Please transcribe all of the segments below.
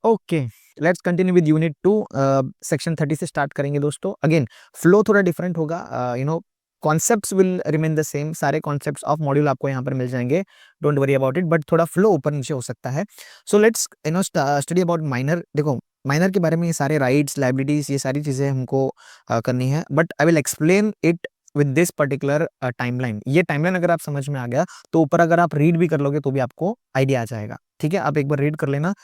Okay, let's continue with unit 2। Section 30 से start करेंगे दोस्तों। अगेन फ्लो थोड़ा डिफरेंट होगा, concepts will remain the same. सारे कॉन्सेप्ट्स ऑफ मॉड्यूल आपको यहाँ पर मिल जाएंगे, don't worry about it, but थोड़ा फ्लो ऊपर नीचे हो सकता है। So let's study about minor. देखो, माइनर के बारे में ये सारे राइट्स, लाइबिलिटीज, ये सारी चीजें हमको करनी है, but I will explain it with this particular timeline. ये टाइमलाइन अगर आप समझ में आ गया तो ऊपर अगर आप रीड भी कर लोगे तो भी आपको आइडिया आ जाएगा। ठीक है, आप एक बार रीड कर लेना,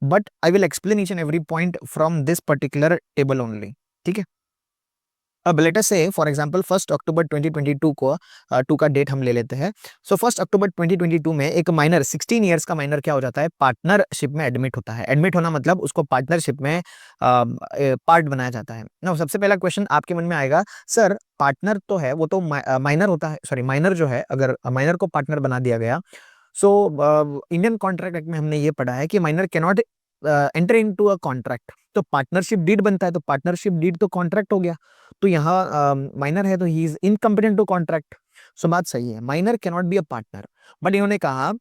but I will explain each and every point from this particular table only. ठीक है, अब late us say for example 1 अक्टूबर 2022 को 2 का डेट हम ले लेते हैं। सो 1 अक्टूबर 2022 में एक माइनर 16 इयर्स का माइनर क्या हो जाता है, पार्टनरशिप में एडमिट होता है। एडमिट होना मतलब उसको पार्टनरशिप में पार्ट बनाया जाता है ना। सबसे पहला क्वेश्चन आपके मन में आएगा, सर पार्टनर तो है, वो तो माइनर होता है, सॉरी माइनर जो है, अगर माइनर को पार्टनर बना दिया गया, सो इंडियन कॉन्ट्रैक्ट एक्ट में हमने ये पढ़ा है कि minor can not enter into a contract. तो पार्टनरशिप डीड बनता है, तो पार्टनरशिप डीड तो कॉन्ट्रैक्ट हो गया। तो यहाँ माइनर है तो he is incompetent to contract. So बात सही है, minor can not be a partner, but इन्होंने कहा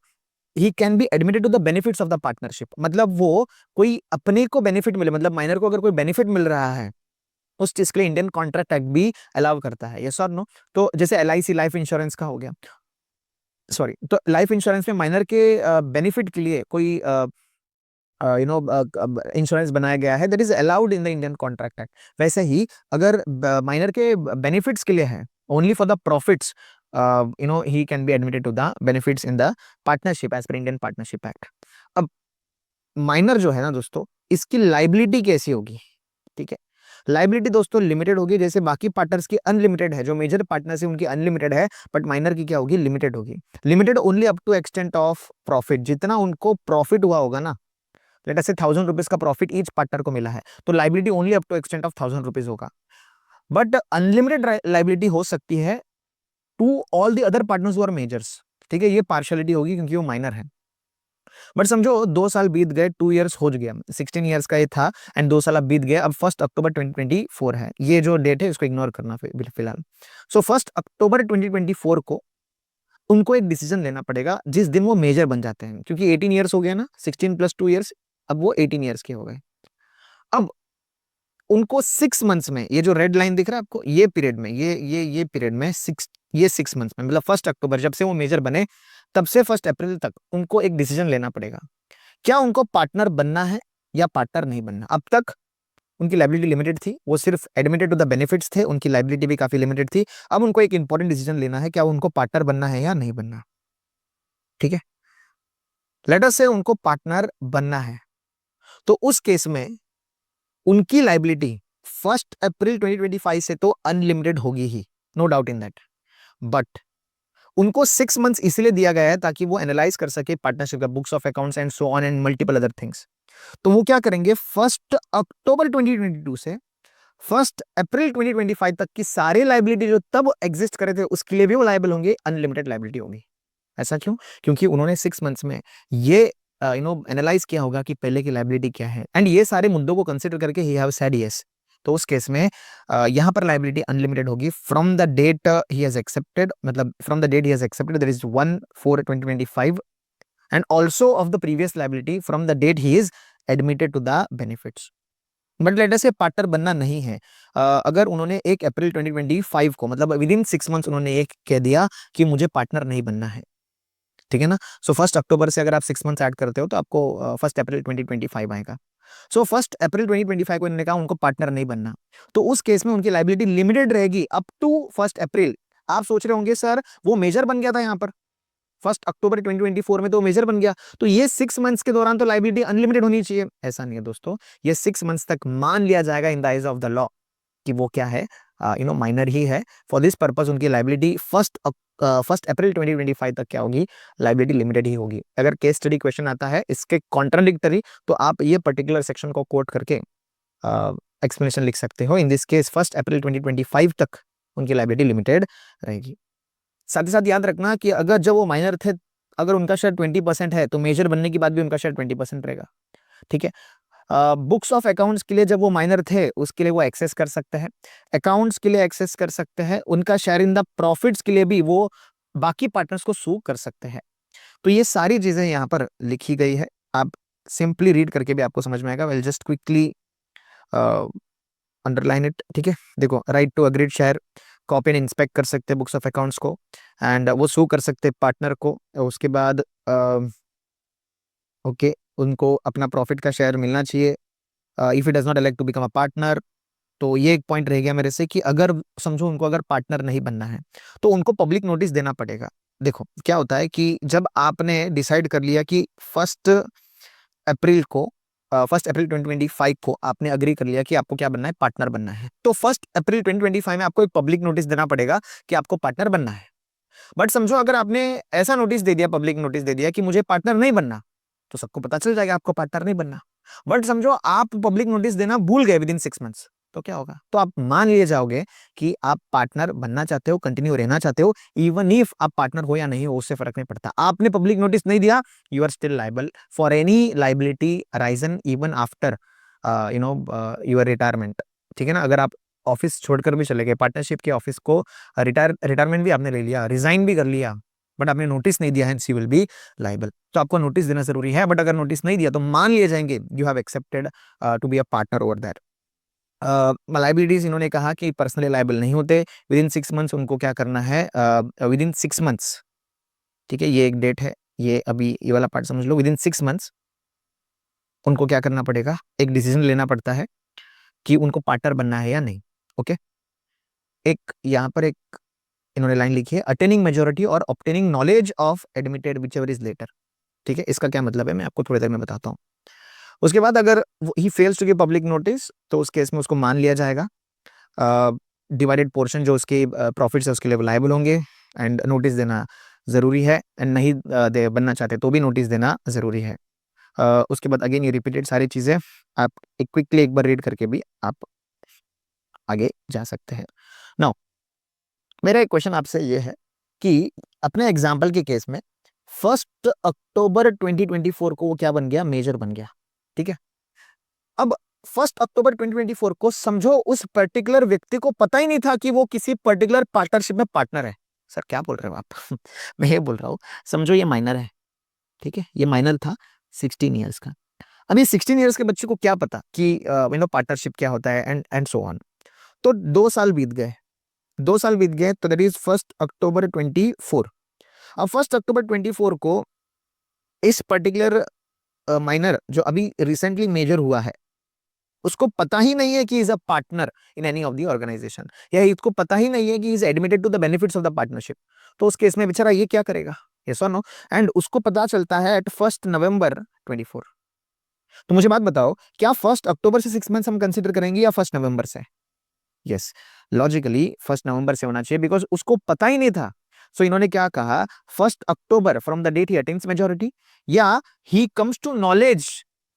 he can be admitted to the benefits of the partnership. मतलब वो कोई अपने को बेनिफिट मिले, मतलब माइनर को अगर कोई बेनिफिट मिल रहा है उस चीज के लिए इंडियन कॉन्ट्रैक्ट एक्ट भी अलाउ करता है, यस और नो। तो जैसे LIC लाइफ इंश्योरेंस का हो गया, सॉरी, तो लाइफ इंश्योरेंस में माइनर के बेनिफिट के लिए कोई इंश्योरेंस बनाया गया है, that is allowed in the Indian contract act. वैसे ही अगर माइनर के बेनिफिट्स के लिए है, only for the profits, he can be admitted to the benefits in the partnership as per Indian partnership act. अब माइनर जो है ना दोस्तों, इसकी लाइबिलिटी कैसी होगी? ठीक है, लाइबिलिटी दोस्तों लिमिटेड होगी, जैसे बाकी पार्टनर्स की अनलिमिटेड है, जो मेजर पार्टनर्स है उनकी अनलिमिटेड है, बट माइनर की क्या होगी, लिमिटेड होगी। Limited only up to extent of profit, जितना उनको प्रॉफिट हुआ होगा ना, लेट अस से 1000 रुपीज का प्रॉफिट ईच पार्टनर को मिला है, तो liability only up to extent of 1000 rupees होगा। बट अनलिमिटेड लाइबिलिटी हो सकती है to all the other partners who are majors. ठीक है, ये पार्शियलिटी होगी क्योंकि वो माइनर है। बट समझो 2 साल बीत गए, 2 इयर्स हो गया, 16 इयर्स का ये था, एंड 2 साल अब बीत गए, अब 1 अक्टूबर 2024 है, ये जो डेट है इसको इग्नोर करना फिलहाल। सो 1 अक्टूबर 2024 को उनको एक डिसीजन लेना पड़ेगा जिस दिन वो मेजर बन जाते हैं, क्योंकि 18 इयर्स हो गया ना, 16 + 2 इयर्स, अब वो 18 इयर्स के हो गए। अब उनको 6 मंथ्स में, ये जो रेड लाइन दिख रहा है आपको, ये पीरियड में, ये पीरियड में 6 मंथ्स में, मतलब 1 अक्टूबर जब से वो मेजर बने तब से 1 अप्रैल तक उनको एक डिसीजन लेना पड़ेगा, क्या उनको पार्टनर बनना है या पार्टनर नहीं बनना। अब तक उनकी लाइबिलिटी लिमिटेड थी, वो सिर्फ एडमिटेड टू द बेनिफिट्स थे, उनकी लाइबिलिटी भी काफी लिमिटेड थी। अब उनको एक इंपॉर्टेंट डिसीजन लेना है, क्या उनको पार्टनर बनना है या नहीं बनना। ठीक है, लेट अस से उनको पार्टनर बनना है, तो उस केस में उनकी लाइबिलिटी 1 अप्रैल 2025 से तो अनलिमिटेड होगी ही, no doubt in that. But उनको 6 मंथ्स इसलिए दिया गया है ताकि वो एनालाइज कर सके पार्टनरशिप का books of accounts and so on and multiple other things. तो वो क्या करेंगे, 1 अक्टूबर 2022 से 1 अप्रैल 2025 तक की सारी लाइबिलिटी जो तब एग्जिस्ट करे थे उसके लिए भी वो लाइबल होंगे, अनलिमिटेड लाइबिलिटी होगी। ऐसा क्यों? क्योंकि उन्होंने 6 मंथ्स में ये एनालाइज किया होगा कि पहले की लाइबिलिटी क्या है, एंड ये सारे मुद्दों को कंसिडर करके ही हैव सेड यस। तो उस केस में यहाँ पर लाइबिलिटी अनलिमिटेड होगी from the date he has accepted, मतलब from the date he has accepted that is 1/4/2025, and also of the previous liability from the date he is admitted to the benefits. But let us से partner बनना नहीं है, अगर उन्होंने 1 अप्रैल 2025 को, मतलब with in 6 months उन्होंने एक कह दिया कि मुझे पार्टनर नहीं बनना है, ठीक है ना। सो 1 अक्टूबर से अगर आप 6 मंथ्स ऐड करते हो तो आपको 1 अप्रैल 2025 आएगा। सो 1 अप्रैल 2025 को इन्होंने कहा उनको पार्टनर नहीं बनना, तो उस केस में उनकी लाइबिलिटी लिमिटेड रहेगी अप टू 1 अप्रैल। आप सोच रहे होंगे सर वो मेजर बन गया था यहाँ पर 1 अक्टूबर 2024 में, तो मेजर बन गया, तो ये 6 मंथ्स के दौरान तो लाइबिलिटी अनलिमिटेड होनी चाहिए। ऐसा नहीं है दोस्तों, ये 6 मंथ्स तक मान लिया जाएगा in the eyes of the law कि वो क्या है, माइनर ही है। फॉर दिस पर्पस उनकी लाइबिलिटी 1 अप्रैल 2025 तक क्या होगी, लाइबिलिटी लिमिटेड ही होगी। अगर केस स्टडी क्वेश्चन आता है इसके कॉन्ट्राडिक्टरी, तो आप ये पर्टिकुलर सेक्शन को कोट करके एक्सप्लेनेशन लिख सकते हो। इन दिस केस 1 अप्रैल 2025 तक उनकी लाइबिलिटी लिमिटेड रहेगी। साथ ही साथ याद रखना कि अगर जब वो माइनर थे, अगर उनका शेयर 20% है तो मेजर बनने के बाद भी उनका शेयर 20% रहेगा। ठीक है, बुक्स ऑफ अकाउंट्स के लिए जब वो माइनर थे उसके लिए वो एक्सेस कर सकते हैं, अकाउंट्स के लिए एक्सेस कर सकते हैं, उनका शेयर इन द प्रॉफिट्स के लिए भी वो बाकी पार्टनर्स को सू कर सकते हैं। तो ये सारी चीजें यहाँ पर लिखी गई है, आप सिंपली रीड करके भी आपको समझ में आएगा। Well just quickly underline it, ठीक है। देखो, right to agreed share, copy and inspect कर सकते हैं बुक्स ऑफ अकाउंट्स को, एंड वो सू कर सकते हैं पार्टनर को। उसके बाद ओके, उनको अपना प्रॉफिट का शेयर मिलना चाहिए if it does not elect to become a partner. तो ये एक पॉइंट रह गया मेरे से कि अगर समझो उनको अगर पार्टनर नहीं बनना है तो उनको पब्लिक नोटिस देना पड़ेगा। देखो क्या होता है कि जब आपने डिसाइड कर लिया कि फर्स्ट अप्रैल को 1 अप्रैल 2025 को आपने अग्री कर लिया कि आपको क्या बनना है, पार्टनर बनना है, तो 1 अप्रैल 2025 में आपको एक पब्लिक नोटिस देना पड़ेगा कि आपको पार्टनर बनना है। बट समझो अगर आपने ऐसा नोटिस दे दिया, पब्लिक नोटिस दे दिया कि मुझे पार्टनर नहीं बनना, तो सबको पता चल जाएगा आपको पार्टनर नहीं बनना। बट समझो आप पब्लिक नोटिस देना भूल गए विद इन 6 मंथ्स, तो क्या होगा? तो आप मान लिए जाओगे कि आप पार्टनर बनना चाहते हो, कंटिन्यू रहना चाहते हो, इवन इफ आप पार्टनर हो या नहीं हो उससे फर्क नहीं पड़ता। आपने पब्लिक नोटिस नहीं दिया, you are still liable for any liability arising even after your retirement, ठीक है ना। अगर आप ऑफिस छोड़कर भी चले गए, पार्टनरशिप के ऑफिस को रिटायरमेंट भी आपने ले लिया, रिजाइन भी कर लिया, बट आपने नोटिस नहीं दिया है, सी विल बी लाइबल। तो आपको नोटिस देना जरूरी है, बट अगर नोटिस नहीं दिया तो मान लिए जाएंगे you have accepted to be a partner over that. Liabilities इन्होंने कहा कि पर्सनली लाइबल नहीं होते विद इन 6 मंथ्स। उनको क्या करना है विद इन 6 मंथ्स, ठीक है, ये एक डेट है, ये अभी ये वाला पार्ट समझ लो। विद इन 6 मंथ्स उनको क्या करना पड़ेगा, एक डिसीजन लेना पड़ता है कि उनको पार्टनर बनना है या नहीं। ओके, एक यहाँ पर एक इन्होंने लाइन लिखी है, अटेनिंग मेजोरिटी और obtaining knowledge of admitted whichever is later, ठीक है। इसका क्या मतलब है मैं आपको थोड़ी देर में बताता हूँ। उसके बाद अगर he fails to give public notice तो उस केस में उसको मान लिया जाएगा, डिवाइडेड पोर्शन जो उसके प्रॉफिट्स है उसके लिए लायबल होंगे, एंड नोटिस देना जरूरी है, एंड नहीं दे बनना चाहते तो भी नोटिस देना जरूरी है। उसके बाद अगेन ये रिपीटेड सारी चीजें आप एक क्विकली एक बार रीड करके भी आप आगे जा सकते हैं। नाउ मेरा एक क्वेश्चन आपसे ये है कि अपने एग्जाम्पल के केस में 1 अक्टूबर 2024 को वो क्या बन गया, मेजर बन गया, ठीक है। अब 1 अक्टूबर 2024 को समझो उस पर्टिकुलर व्यक्ति को पता ही नहीं था कि वो किसी पर्टिकुलर पार्टनरशिप में पार्टनर है। सर क्या बोल रहे हो आप? मैं ये बोल रहा हूँ, समझो ये माइनर है, ठीक है, ये माइनर था 16 ईयर्स का। अभी 16 ईयर्स के बच्चे को क्या पता कि पार्टनरशिप क्या होता है एंड सो ऑन। तो 2 साल बीत गए, 2 साल बीत गए, तो दैट इज 1 अक्टूबर 24। अब 1 अक्टूबर 24 को इस पर्टिकुलर माइनर जो अभी रिसेंटली मेजर हुआ है उसको पता ही नहीं है कि is a partner in any of the organisation, या इसको पता ही नहीं है कि is admitted to the benefits of the partnership. तो उस केस में बेचारा ये क्या करेगा, यस और नो? एंड उसको पता चलता है एट 1 नवंबर 24। तो मुझे बात बताओ, क्या 1 अक्टूबर से 6 मंथ्स हम कंसिडर करेंगे या 1 नवंबर से? यस, लॉजिकली 1 नवंबर से होना चाहिए, बिकॉज उसको पता ही नहीं था। सो इन्होंने क्या कहा, 1 October from the date he attains majority, या he comes to knowledge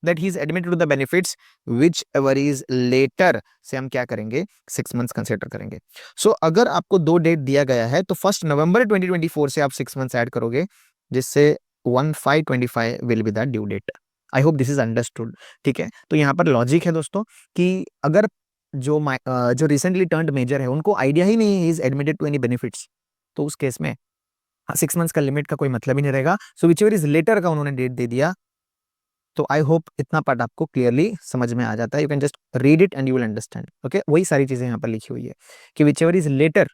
that he is admitted to the benefits whichever is later से हम क्या करेंगे, 6 मंथ्स कंसिडर करेंगे। सो अगर आपको दो डेट दिया गया है तो 1 नवंबर 2024 से आप 6 मंथ्स ऐड करोगे, जिससे 1/5/25 will be the due date. I hope this is understood, ठीक है। तो यहाँ पर लॉजिक है दोस्तों कि अगर जो रिसेंटली टर्न्ड मेजर है उनको आइडिया ही नहीं है is admitted to any benefits, तो उस केस में 6 मंथ्स का लिमिट का कोई मतलब ही नहीं रहेगा। सो विच एवर इज लेटर का उन्होंने डेट दे दिया। तो आई होप इतना पार्ट आपको क्लियरली समझ में आ जाता है। You can just read it and you will understand. Okay, वही सारी चीजें यहाँ पर लिखी हुई है कि विच एवर इज लेटर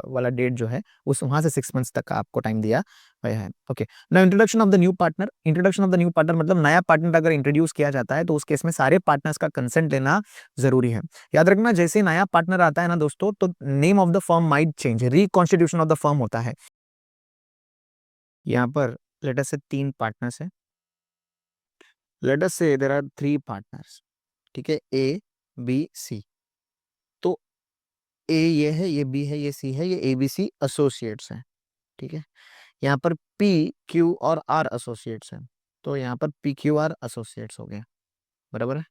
वाला डेट जो है उस वहां से 6 मंथ्स तक का आपको टाइम दिया गया है। Okay, now introduction of the new partner. Introduction of the new partner मतलब नया पार्टनर अगर इंट्रोड्यूस किया जाता है तो उस केस में सारे पार्टनर्स का कंसेंट लेना जरूरी है। याद रखना, जैसे नया पार्टनर आता है ना दोस्तों, तो name of the firm might change, reconstitution of the firm होता है। यहाँ पर लेट अस से 3 पार्टनर्स है, लेट अस से देयर आर 3 पार्टनर्स, ठीक है, ए बी सी। तो ए ये है, ये बी है, ये सी है, ये ए बी सी एसोसिएट्स हैं, ठीक है। यहाँ पर पी क्यू और आर एसोसिएट्स हैं, तो यहाँ पर पी क्यू आर एसोसिएट्स हो गया, बराबर है।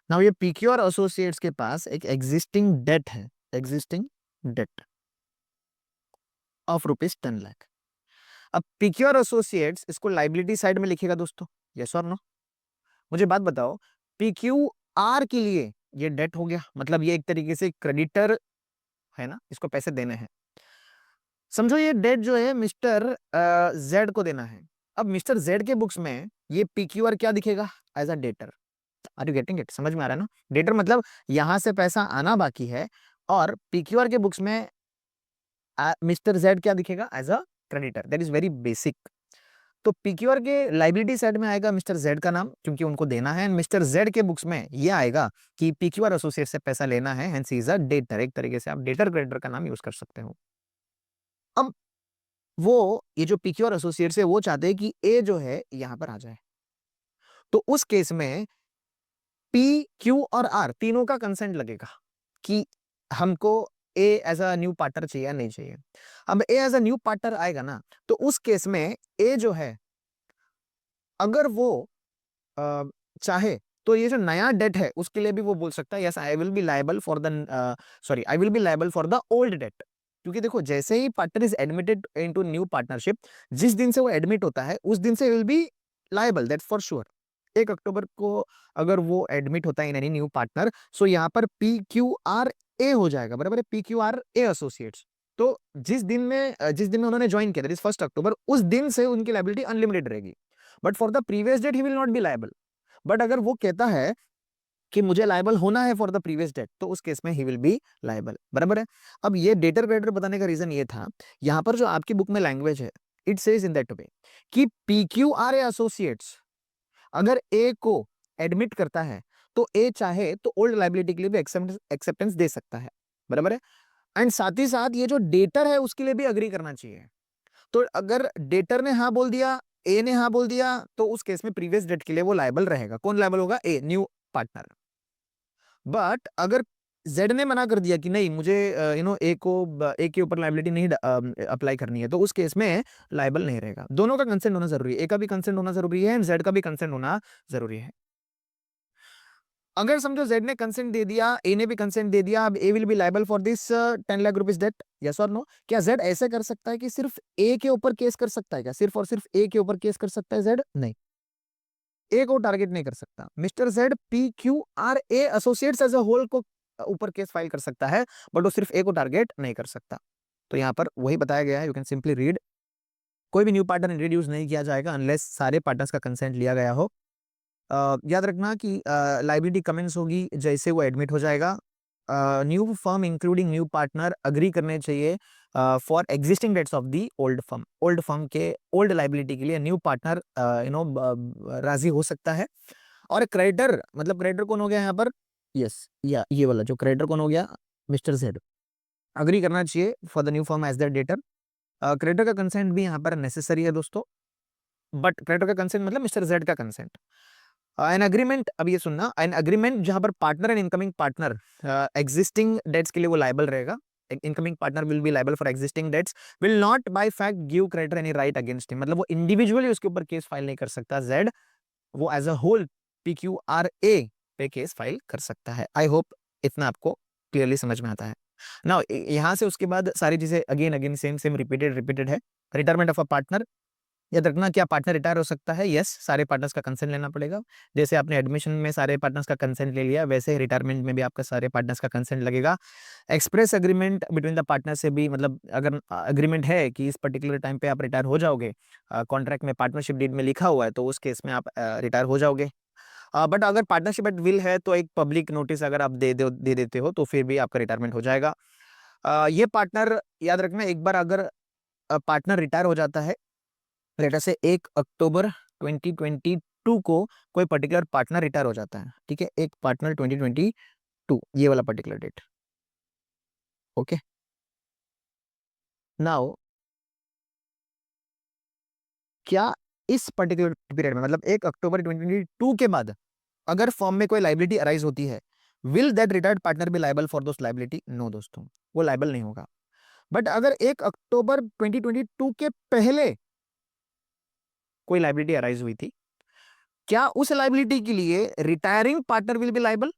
नाउ ये पी क्यू आर एसोसिएट्स के पास एक एग्जिस्टिंग डेट है, एग्जिस्टिंग डेट ऑफ ₹10 लाख। अब पी क्यू आर एसोसिएट्स इसको लाइबिलिटी साइड में लिखेगा दोस्तों, यस और नो? मुझे बात बताओ, पी क्यू आर के लिए ये डेट हो गया, मतलब ये एक तरीके से क्रेडिटर है ना, इसको पैसे देने हैं। समझो ये डेट जो है मिस्टर जेड को देना है। अब मिस्टर जेड के बुक्स में ये PQR क्या दिखेगा? As a debtor. Are you getting it? समझ में आ रहा है ना? डेटर मतलब यहां से पैसा आना बाकी है, और PQR के बुक्स में मिस्टर जेड क्या दिखेगा? As a creditor. That is very basic. तो PQR के लाइबिलिटी साइड में आएगा मिस्टर जेड का नाम, क्योंकि उनको देना है, एंड मिस्टर जेड के बुक्स में ये आएगा कि PQR एसोसिएट से पैसा लेना है, hence he is a debtor. एक तरीके से आप डेटर क्रेडिटर का नाम यूज कर सकते हो। अब वो ये जो PQR एसोसिएट्स है वो चाहते हैं कि ए जो है यहां पर आ जाए, तो उस केस में P, Q और R तीनों का कंसेंट लगेगा कि हमको ए एज अ न्यू पार्टनर चाहिए या नहीं चाहिए। अब ए एज अ न्यू पार्टनर आएगा ना, तो उस केस में ए जो है, अगर वो अ, चाहे तो ये जो नया डेट है उसके लिए भी वो बोल सकता है, yes I will be liable for the, sorry I will be liable for the old debt. क्योंकि देखो, जैसे ही partner is admitted into new partnership, जिस दिन से वो एडमिट होता है उस दिन से will be liable, that for sure. 1 अक्टूबर को अगर वो एडमिट होता है इन एनी न्यू पार्टनर, सो यहाँ पर PQRA हो जाएगा, बराबर है, PQRA एसोसिएट्स। तो जिस दिन में उन्होंने ज्वाइन किया, दैट इज 1 अक्टूबर, उस दिन से उनकी लायबिलिटी अनलिमिटेड रहेगी। But for the previous date he will not be liable. बट अगर वो कहता है कि मुझे लायबल होना है फॉर द प्रीवियस डेट, तो उस केस में ही विल बी लायबल, बराबर है। अब ये डेटर क्रेडिटर बताने का रीजन ये था, यहां पर जो आपकी बुक में लैंग्वेज है, it says in that way कि PQRA एसोसिएट्स अगर ए को एडमिट करता है, तो ए चाहे तो ओल्ड लाइबिलिटी के लिए भी एक्सेप्टेंस दे सकता है, बराबर है। एंड साथ ही साथ ये जो डेटर है उसके लिए भी अग्री करना चाहिए। तो अगर डेटर ने हाँ बोल दिया, ए ने हाँ बोल दिया, तो उस केस में प्रीवियस डेट के लिए वो लायबल रहेगा। कौन लायबल होगा? ए, न्यू पार्टनर। बट अगर जेड ने मना कर दिया कि नहीं, मुझे ए के ऊपर लाइबिलिटी नहीं अप्लाई करनी है, तो उस केस में लायबल नहीं रहेगा। दोनों का कंसेंट होना जरूरी है, ए का भी कंसेंट होना जरूरी है एंड जेड का भी कंसेंट होना जरूरी है। अगर समझो जेड ने कंसेंट दे दिया, ए ने भी कंसेंट दे दिया, अब A will be liable for this 10 lakh rupees debt, yes और नो? क्या जेड ऐसे कर सकता है कि सिर्फ ए के ऊपर केस कर सकता है? क्या सिर्फ और सिर्फ ए के ऊपर केस कर सकता है जेड? नहीं, ए को टारगेट नहीं कर सकता। Mister Z PQRA associates as a whole को ऊपर केस फाइल कर सकता है, बट वो सिर्फ ए को टारगेट नहीं कर सकता। तो यहाँ पर वही बताया गया है, यू कैन सिंपली रीड। कोई भी न्यू पार्टनर इंट्रोड्यूस नहीं किया जाएगा अनलेस सारे पार्टनर्स का कंसेंट लिया गया हो। याद रखना कि लाइबिलिटी कमेंस होगी जैसे वो एडमिट हो जाएगा। New firm including new partner agree करने चाहिए for existing debts of the old firm के ओल्ड लाइबिलिटी के लिए न्यू पार्टनर राजी हो सकता है। और क्रेडिटर, मतलब क्रेडिटर कौन हो गया यहाँ पर? यस, या ये वाला जो क्रेडिटर कौन हो गया? मिस्टर जेड अग्री करना चाहिए for the new firm as the debtor. Creditor का कंसेंट भी यहाँ पर नेसेसरी है दोस्तों, बट क्रेडिटर का कंसेंट मतलब मिस्टर जेड का कंसेंट। एन अग्रीमेंट, अब ये सुनना, एन अग्रीमेंट जहां पर partner and incoming partner existing debts के लिए वो लायबल रहेगा। Incoming partner will be liable for existing debts, will not by fact give creditor any right against him. मतलब वो इंडिविजुअली उसके ऊपर केस फाइल नहीं कर सकता जेड, वो एज अ होल PQRA पे केस फाइल कर सकता है। आई होप इतना आपको क्लियरली समझ में आता है ना। यहाँ से उसके बाद सारी चीजें again again same same repeated repeated है। रिटायरमेंट ऑफ अ पार्टनर, याद रखना, क्या पार्टनर रिटायर हो सकता है? यस, सारे पार्टनर्स का कंसेंट लेना पड़ेगा। जैसे आपने एडमिशन में सारे पार्टनर्स का कंसेंट ले लिया, वैसे रिटायरमेंट में भी आपका सारे पार्टनर्स का कंसेंट लगेगा। Express agreement between the partner से भी, मतलब अगर एग्रीमेंट है कि इस पर्टिकुलर टाइम पे आप रिटायर हो जाओगे, कॉन्ट्रैक्ट में पार्टनरशिप डीड में लिखा हुआ है, तो उस केस में आप रिटायर हो जाओगे। बट अगर पार्टनरशिप एट विल है, तो एक पब्लिक नोटिस अगर आप दे देते हो, तो फिर भी आपका रिटायरमेंट हो जाएगा। ये पार्टनर, याद रखना, एक बार अगर पार्टनर रिटायर हो जाता है, लेटर से 1 अक्टूबर 2022 को कोई पर्टिकुलर पार्टनर रिटायर हो जाता है, ठीक है, एक पार्टनर 2022, ये वाला पर्टिकुलर डेट। ओके, नाउ क्या इस पर्टिकुलर पीरियड में, मतलब 1 अक्टूबर 2022 के बाद अगर फॉर्म में कोई लाइबिलिटी अराइज होती है, will that retired partner be liable for those liability? No दोस्तों, वो लाइबल नहीं होगा। बट अगर 1 अक्टूबर 2022 के पहले कोई लाइबिलिटी अराइज हुई थी, क्या उस लाइबिलिटी के लिए retiring partner will be liable?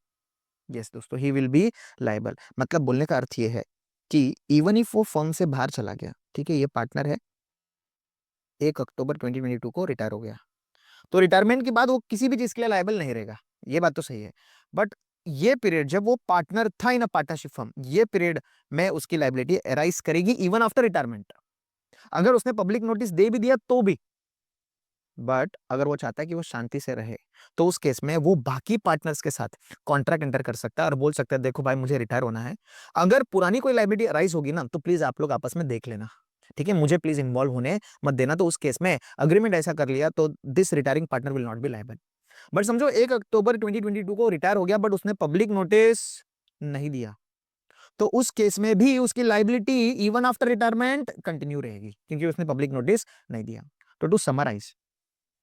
Yes दोस्तों, ही विल बी लाइबल। मतलब बोलने का अर्थ ये है कि इवन इफ वो फर्म से बाहर चला गया, ठीक है, ये पार्टनर है, 1 अक्टूबर 2022 को रिटायर हो गया, तो रिटायरमेंट के बाद वो किसी भी चीज के लिए लायबल नहीं रहेगा। ये बात तो सही है। बट ये पीरियड जब वो पार्टनर था इन अ पार्टनरशिप फर्म, ये पीरियड में उसकी लायबिलिटी अराइज करेगी इवन आफ्टर रिटायरमेंट। अगर उसने पब्लिक नोटिस दे भी दिया तो भी, बट अगर वो चाहता है कि वो शांति से रहे, तो उस केस में वो बाकी पार्टनर्स के साथ कॉन्ट्रैक्ट एंटर कर सकता है और बोल सकता है देखो भाई मुझे रिटायर होना है, अगर पुरानी कोई लायबिलिटी अराइज होगी ना तो प्लीज आप लोग आपस में देख लेना, ठीक है, मुझे प्लीज इन्वॉल्व होने मत देना। तो उस केस में अग्रीमेंट ऐसा कर लिया तो this retiring partner will not be liable. But समझो 1 अक्टूबर 2022 को रिटायर हो गया बट उसने पब्लिक नोटिस नहीं दिया, तो उस केस में भी उसकी liability even after retirement continue रहेगी क्योंकि उसने पब्लिक नोटिस नहीं दिया। तो टू समराइज,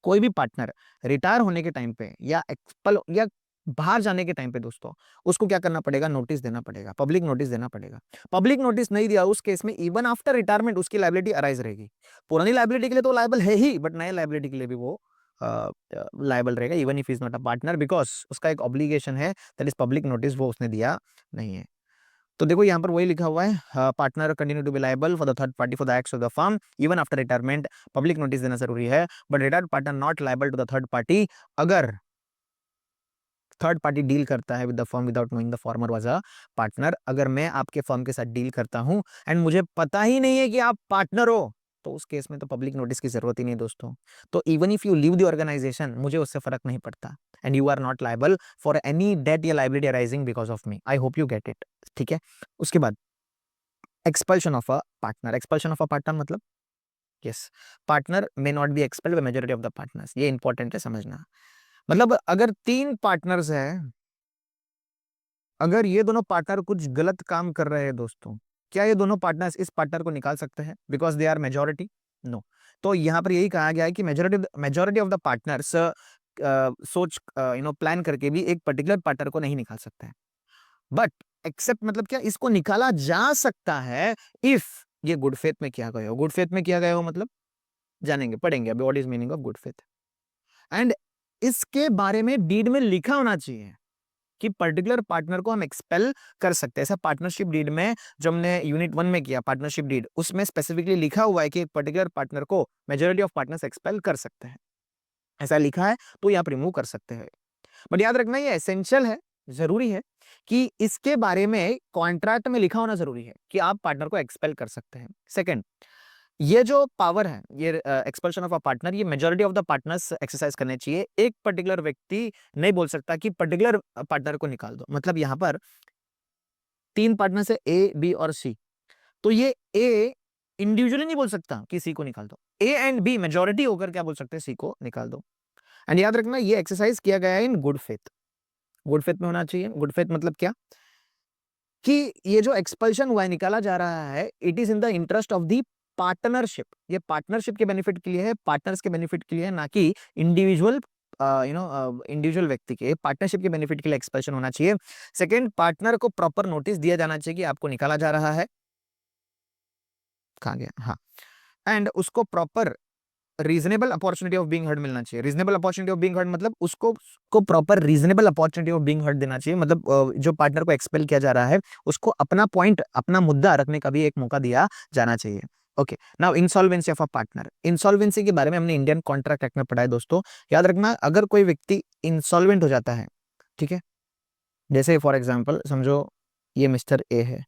कोई भी पार्टनर रिटायर होने के टाइम पे या एक्सपल या बाहर जाने के टाइम पे दोस्तों उसको क्या करना पड़ेगा, नोटिस देना पड़ेगा, पब्लिक नोटिस देना पड़ेगा। पब्लिक नोटिस नहीं दिया उस केस में इवन आफ्टर रिटायरमेंट उसकी लाइबिलिटी अराइज रहेगी। पुरानी लाइबिलिटी के लिए तो लाइबल है ही, बट नए लाइबिलिटी के लिए भी वो लाइबल रहेगा even if is not a partner, because उसका एक ऑब्लिगेशन है, दैट इज पब्लिक नोटिस, वो उसने दिया नहीं है। तो देखो यहाँ पर वही लिखा हुआ है, partner continue to be liable for the third party for the acts of the firm even after retirement, public notice देना जरूरी है, but retired partner not liable to the third party अगर थर्ड पार्टी डील करता है with the firm without knowing the former was a partner. अगर मैं आपके firm के साथ डील करता हूं एंड मुझे पता ही नहीं है कि आप पार्टनर हो, तो उस केस में तो पब्लिक नोटिस की जरूरत ही नहीं दोस्तों। तो even if you leave the organisation मुझे उससे फर्क नहीं पड़ता and you are not liable for any debt या liability arising because of me. I hope you get it, ठीक है। उसके बाद expulsion of a partner, expulsion of a partner मतलब yes, partner may not be expelled by majority of the partners, ये important है समझना। मतलब अगर 3 पार्टनर्स हैं, अगर ये दोनों पार्टनर कुछ गलत काम कर रहे हैं दोस्तों, क्या ये दोनों पार्टनर्स इस पार्टनर को निकाल सकते हैं because they are majority? No. तो यहाँ पर यही कहा गया है कि मेजोरिटी ऑफ द पार्टनर्स सोच प्लान करके भी एक पर्टिकुलर पार्टनर को नहीं निकाल सकते हैं। बट एक्सेप्ट मतलब क्या, इसको निकाला जा सकता है इफ ये गुड फेथ में किया गया हो। गुड फेथ में किया गया हो मतलब जानेंगे, पढ़ेंगे अभी what is meaning of good faith. And इसके बारे में डीड में लिखा होना चाहिए कि पर्टिकुलर पार्टनर को हम एक्सपेल कर सकते हैं। ऐसा पार्टनरशिप डीड में जो हमने यूनिट 1 में किया पार्टनरशिप डीड, उसमें स्पेसिफिकली लिखा हुआ है कि एक पर्टिकुलर पार्टनर को मेजॉरिटी ऑफ पार्टनर्स एक्सपेल कर सकते हैं। ऐसा लिखा है तो ये आप रिमूव कर सकते हैं। बट याद रखना ये एसेंशियल है, जरूरी है कि इसके बारे में कॉन्ट्रैक्ट में लिखा होना जरूरी है कि आप पार्टनर को एक्सपेल कर सकते हैं। सेकंड, ये जो पावर है, ये एक्सपल्शन ऑफ अ पार्टनर, ये majority of the partners exercise करने चाहिए। एक पर्टिकुलर व्यक्ति नहीं बोल सकता कि पर्टिकुलर पार्टनर को निकाल दो। मतलब यहां पर 3 पार्टनर्स है ए बी और सी, तो ये ए इंडिविजुअली नहीं बोल सकता कि सी को निकाल दो, ए एंड बी मेजॉरिटी होकर क्या बोल सकते हैं, सी को निकाल दो। एंड याद रखना ये एक्सरसाइज किया गया है in good faith, good faith में होना चाहिए। गुड फेथ मतलब क्या कि ये जो एक्सपल्शन हुआ है, निकाला जा रहा है, it is in the interest of the partnership. ये पार्टनरशिप के बेनिफिट के लिए है, पार्टनर्स के बेनिफिट के लिए है, ना कि इंडिविजुअल इंडिविजुअल व्यक्ति के। पार्टनरशिप के बेनिफिट के लिए एक्सपल्शन होना चाहिए। सेकंड, पार्टनर को प्रॉपर नोटिस दिया जाना चाहिए कि आपको निकाला जा रहा है। कहाँ गया, हाँ। एंड उसको proper reasonable opportunity of being heard मिलना चाहिए। Reasonable opportunity of being heard मतलब उसको को proper reasonable opportunity of being heard देना चाहिए। मतलब जो पार्टनर को एक्सपेल किया जा रहा है उसको अपना पॉइंट, अपना मुद्दा रखने का भी एक मौका दिया जाना चाहिए। Okay, now insolvency of a partner. Insolvency के बारे में हमने इंडियन कॉन्ट्रैक्ट एक्ट में पढ़ा है दोस्तों। याद रखना, अगर कोई व्यक्ति इंसॉल्वेंट हो जाता है, ठीक है, जैसे फॉर एग्जाम्पल समझो ये मिस्टर ए है,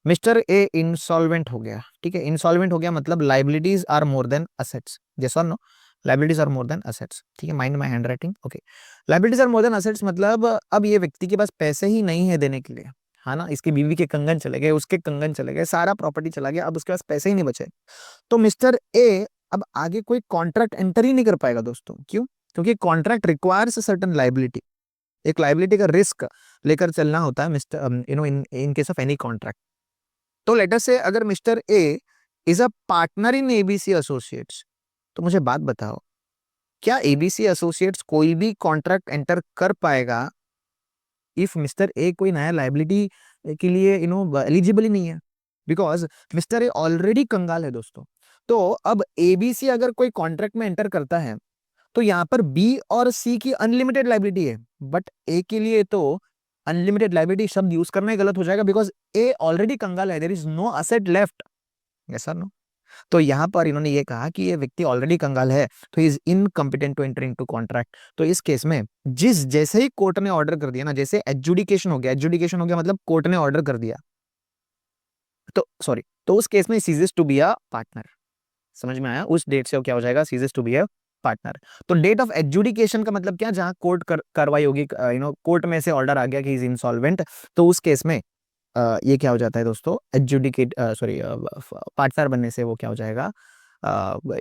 मिस्टर ए इंसॉल्वेंट हो गया, ठीक है। इंसॉल्वेंट हो गया मतलब liabilities are more than assets, yes और no? Liabilities are more than assets, ठीक है। Mind my handwriting, okay. Liabilities are more than assets मतलब अब ये व्यक्ति के पास पैसे ही नहीं है देने के लिए, हाँ ना। इसकी बीवी के कंगन चले गए, उसके कंगन चले गए, सारा प्रॉपर्टी चला गया, अब उसके पास पैसे ही नहीं बचे। तो मिस्टर ए अब आगे कोई कॉन्ट्रैक्ट एंटर ही नहीं कर पाएगा दोस्तों। क्यों? क्योंकि कॉन्ट्रैक्ट रिक्वायर्स सर्टन लाइबिलिटी, एक लाइबिलिटी का रिस्क लेकर चलना होता है mister in case of any contract. तो लेटर से अगर mister A is a partner in ABC associates, तो मुझे बात बताओ, क्या एबीसी एसोसिएट्स कोई भी कॉन्ट्रैक्ट एंटर कर पाएगा इफ मिस्टर ए कोई नया लाइबिलिटी के लिए एलिजिबल ही नहीं है? बिकॉज मिस्टर ए ऑलरेडी कंगाल है दोस्तों। तो अब एबीसी अगर कोई कॉन्ट्रैक्ट में एंटर करता है तो यहाँ पर बी और सी की अनलिमिटेड लाइबिलिटी है, बट ए के लिए तो अनलिमिटेड लाइबिलिटी शब्द यूज करना ही गलत हो जाएगा बिकॉज ए ऑलरेडी कंगाल है, there is no asset left, yes sir no? तो यहां पर इन्होंने ये कहा कि ये व्यक्ति ऑलरेडी कंगाल है तो is incompetent to enter into contract. तो इस केस में जिस जैसे ही कोर्ट ने ऑर्डर कर दिया ना, जैसे एडजुडिकेशन हो गया, एडजुडिकेशन हो गया मतलब कोर्ट ने ऑर्डर कर दिया, तो सॉरी, तो उस केस में ceases to be a partner. समझ में आया? उस डेट से वो क्या हो जाएगा, ceases to be a partner. तो डेट ऑफ एडजुडिकेशन का मतलब क्या, जहां कोर्ट कार्रवाई होगी, कोर्ट में से ऑर्डर आ गया कि इज इंसॉल्वेंट, तो उस केस में ये क्या हो जाता है दोस्तों, एडजुडिकेट सॉरी पार्टनर बनने से वो क्या हो जाएगा,